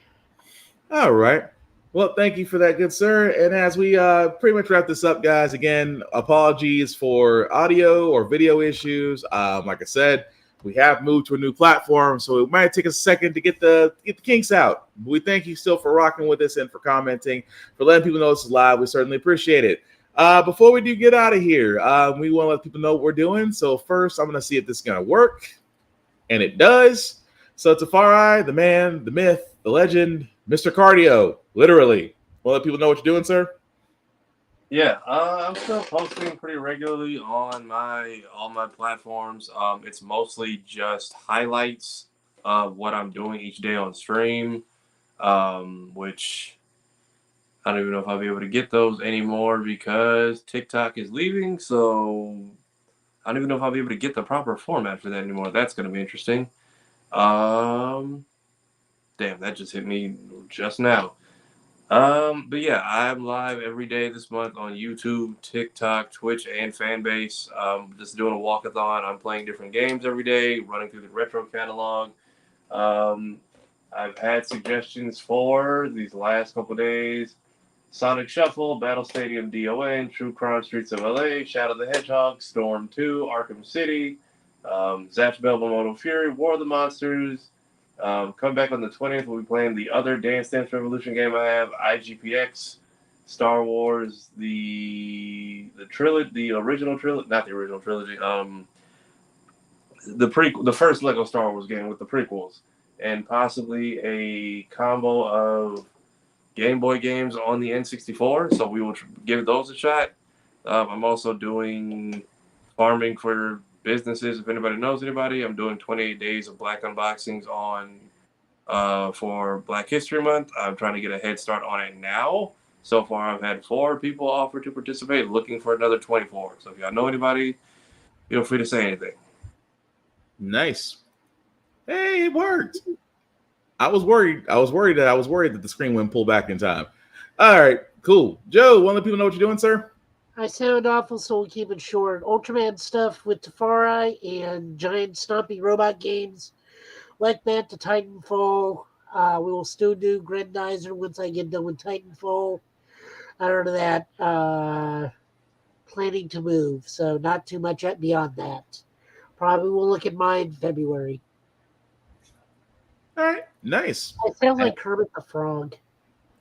All right. Well, thank you for that, good sir. And as we pretty much wrap this up, guys, again, apologies for audio or video issues. Like I said, we have moved to a new platform, so it might take a second to get the kinks out. We thank you still for rocking with us and for commenting, for letting people know this is live. We certainly appreciate it. Before we do get out of here, we want to let people know what we're doing. So first, I'm going to see if this is going to work. And it does. So Tafari, the man, the myth, the legend, Mr. Cardio, literally. Want to let people know what you're doing, sir? Yeah, I'm still posting pretty regularly on all my platforms. It's mostly just highlights of what I'm doing each day on stream, which I don't even know if I'll be able to get those anymore because TikTok is leaving. So I don't even know if I'll be able to get the proper format for that anymore. That's going to be interesting. Damn, that just hit me just now. But yeah, I'm live every day this month on YouTube, TikTok, Twitch, and Fanbase. Just doing a walkathon. I'm playing different games every day, running through the retro catalog. I've had suggestions for these last couple days: Sonic Shuffle, Battle Stadium DON, True Crime Streets of LA, Shadow the Hedgehog, Storm 2, Arkham City, Zash Belmondo Fury, War of the Monsters. Come back on the 20th. We'll be playing the other Dance Dance Revolution game I have, IGPX, Star Wars, the trilogy, the original trilogy, not the original trilogy, the first Lego Star Wars game with the prequels, and possibly a combo of Game Boy games on the N64. So we will give those a shot. I'm also doing farming for businesses. If anybody knows anybody, I'm doing 28 days of Black unboxings on for Black History Month. I'm trying to get a head start on it now. So far, I've had 4 people offer to participate, looking for another 24. So if y'all know anybody, feel free to say anything. Nice. Hey, it worked. I was worried that the screen wouldn't pull back in time. All right, cool. Joe, want to let people know what you're doing, sir? I sound awful, so we'll keep it short. Ultraman stuff with Tafari and giant stompy robot games like that to Titanfall. We will still do Grendizer once I get done with Titanfall. Out of that, planning to move, so not too much beyond that. Probably will look at mine in February. All right, nice. I sound like Kermit the Frog.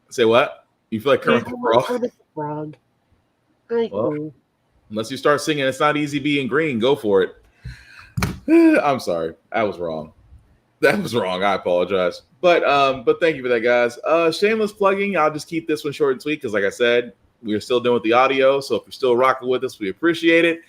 Say what? You feel like Kermit the Frog? Kermit the Frog. Well, unless you start singing "It's Not Easy Being Green," go for it. I'm sorry, I was wrong. That was wrong. I apologize. But thank you for that, guys. Shameless plugging. I'll just keep this one short and sweet because, like I said, we're still doing with the audio. So if you're still rocking with us, we appreciate it.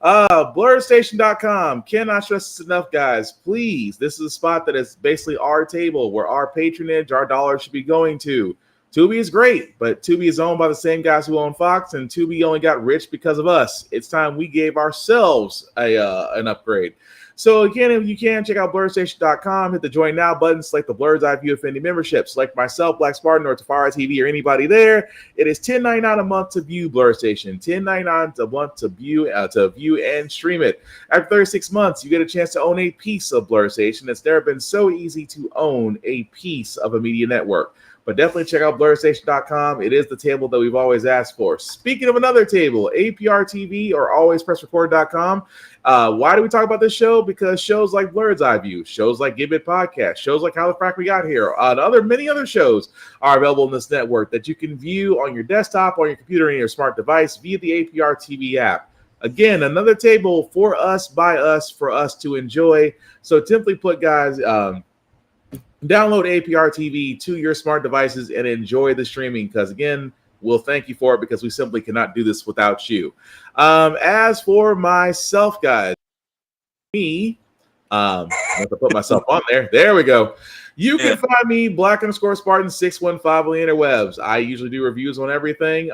Blurredstation.com. Cannot stress this enough, guys. Please, this is a spot that is basically our table where our patronage, our dollars should be going to. Tubi is great, but Tubi is owned by the same guys who own Fox, and Tubi only got rich because of us. It's time we gave ourselves an upgrade. So again, if you can, check out blurredstation.com, hit the join now button, select the Blurred's Eye View Affinity membership, select myself, Black Spartan, or Tafara TV, or anybody there. It is $10.99 a month to view Blur Station, $10.99 a month to view and stream it. After 36 months, you get a chance to own a piece of Blur Station. It's never been so easy to own a piece of a media network. But definitely check out blurredstation.com. It is the table that we've always asked for. Speaking of another table, APR TV or alwayspressrecord.com. Why do we talk about this show? Because shows like Blurred's Eye View, shows like Gibbet Podcast, shows like How the Frack We Got Here, and many other shows are available in this network that you can view on your desktop, on your computer, and your smart device via the APR TV app. Again, another table for us, by us, for us to enjoy. So simply put, guys, download APR TV to your smart devices and enjoy the streaming because, again, we'll thank you for it because we simply cannot do this without you. As for myself, guys, I have to put myself on there. There we go. You can find me Black_Spartan615 on the interwebs. I usually do reviews on everything.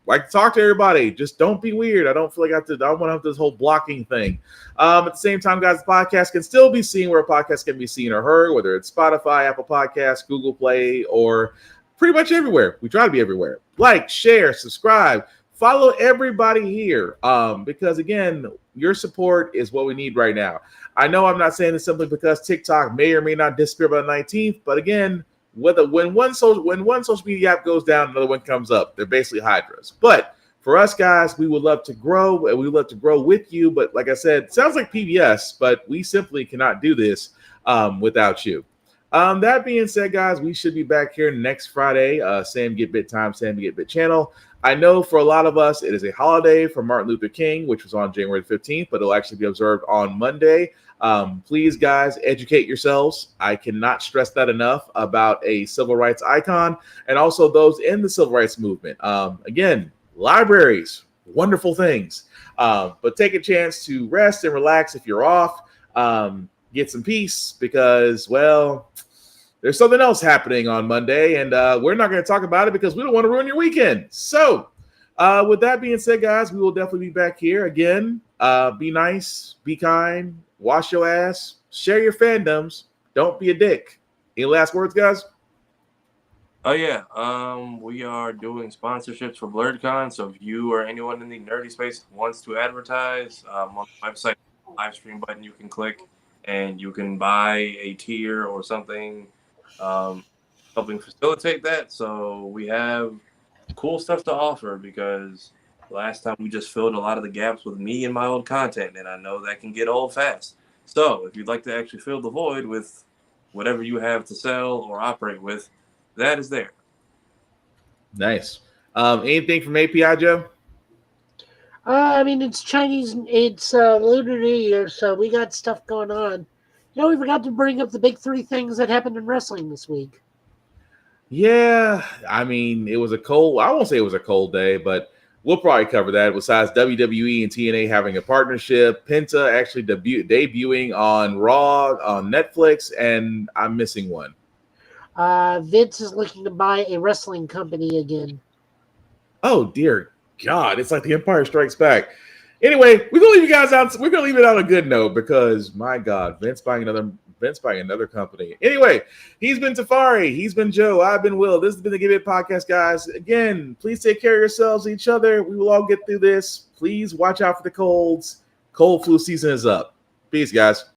Like to talk to everybody. Just don't be weird. I don't feel like I don't want to have this whole blocking thing. At the same time, guys, the podcast can still be seen where a podcast can be seen or heard, whether it's Spotify, Apple Podcasts, Google Play, or pretty much everywhere. We try to be everywhere. Like, share, subscribe, follow everybody here. Because again, your support is what we need right now. I know I'm not saying this simply because TikTok may or may not disappear by the 19th, but again, when one social media app goes down, another one comes up. They're basically hydras. But for us guys, we would love to grow, and we would love to grow with you. But like I said, it sounds like PBS, but we simply cannot do this without you. That being said, guys, we should be back here next Friday. Same Get Bit time, same Get Bit channel. I know for a lot of us, it is a holiday for Martin Luther King, which was on January 15th, but it'll actually be observed on Monday. Please, guys, educate yourselves. I cannot stress that enough about a civil rights icon and also those in the civil rights movement. Again, libraries, wonderful things. But take a chance to rest and relax if you're off. Get some peace because, well, there's something else happening on Monday, and we're not going to talk about it because we don't want to ruin your weekend. So with that being said, guys, we will definitely be back here again. Be nice, be kind, wash your ass, share your fandoms. Don't be a dick. Any last words, guys? Oh yeah, we are doing sponsorships for BlurredCon. So if you or anyone in the nerdy space wants to advertise, on the website, live stream button you can click, and you can buy a tier or something, helping facilitate that. So we have cool stuff to offer because last time we just filled a lot of the gaps with me and my old content, and I know that can get old fast. So if you'd like to actually fill the void with whatever you have to sell or operate with, that is there. Nice. Anything from API, Joe? I mean, it's Chinese. It's Lunar New Year, so we got stuff going on. We forgot to bring up the big three things that happened in wrestling this week. Yeah, I mean, it was a cold. I won't say it was a cold day, but we'll probably cover that. Besides WWE and TNA having a partnership, Penta actually debuting on Raw on Netflix, and I'm missing one. Vince is looking to buy a wrestling company again. Oh dear God, it's like The Empire Strikes Back. Anyway, we're gonna leave you guys out. We're gonna leave it on a good note because my God, Vince buying another company. Anyway, he's been Tafari, he's been Joe, I've been Will. This has been the Give It Podcast, guys. Again, please take care of yourselves, each other. We will all get through this. Please watch out for the colds. Cold flu season is up. Peace, guys.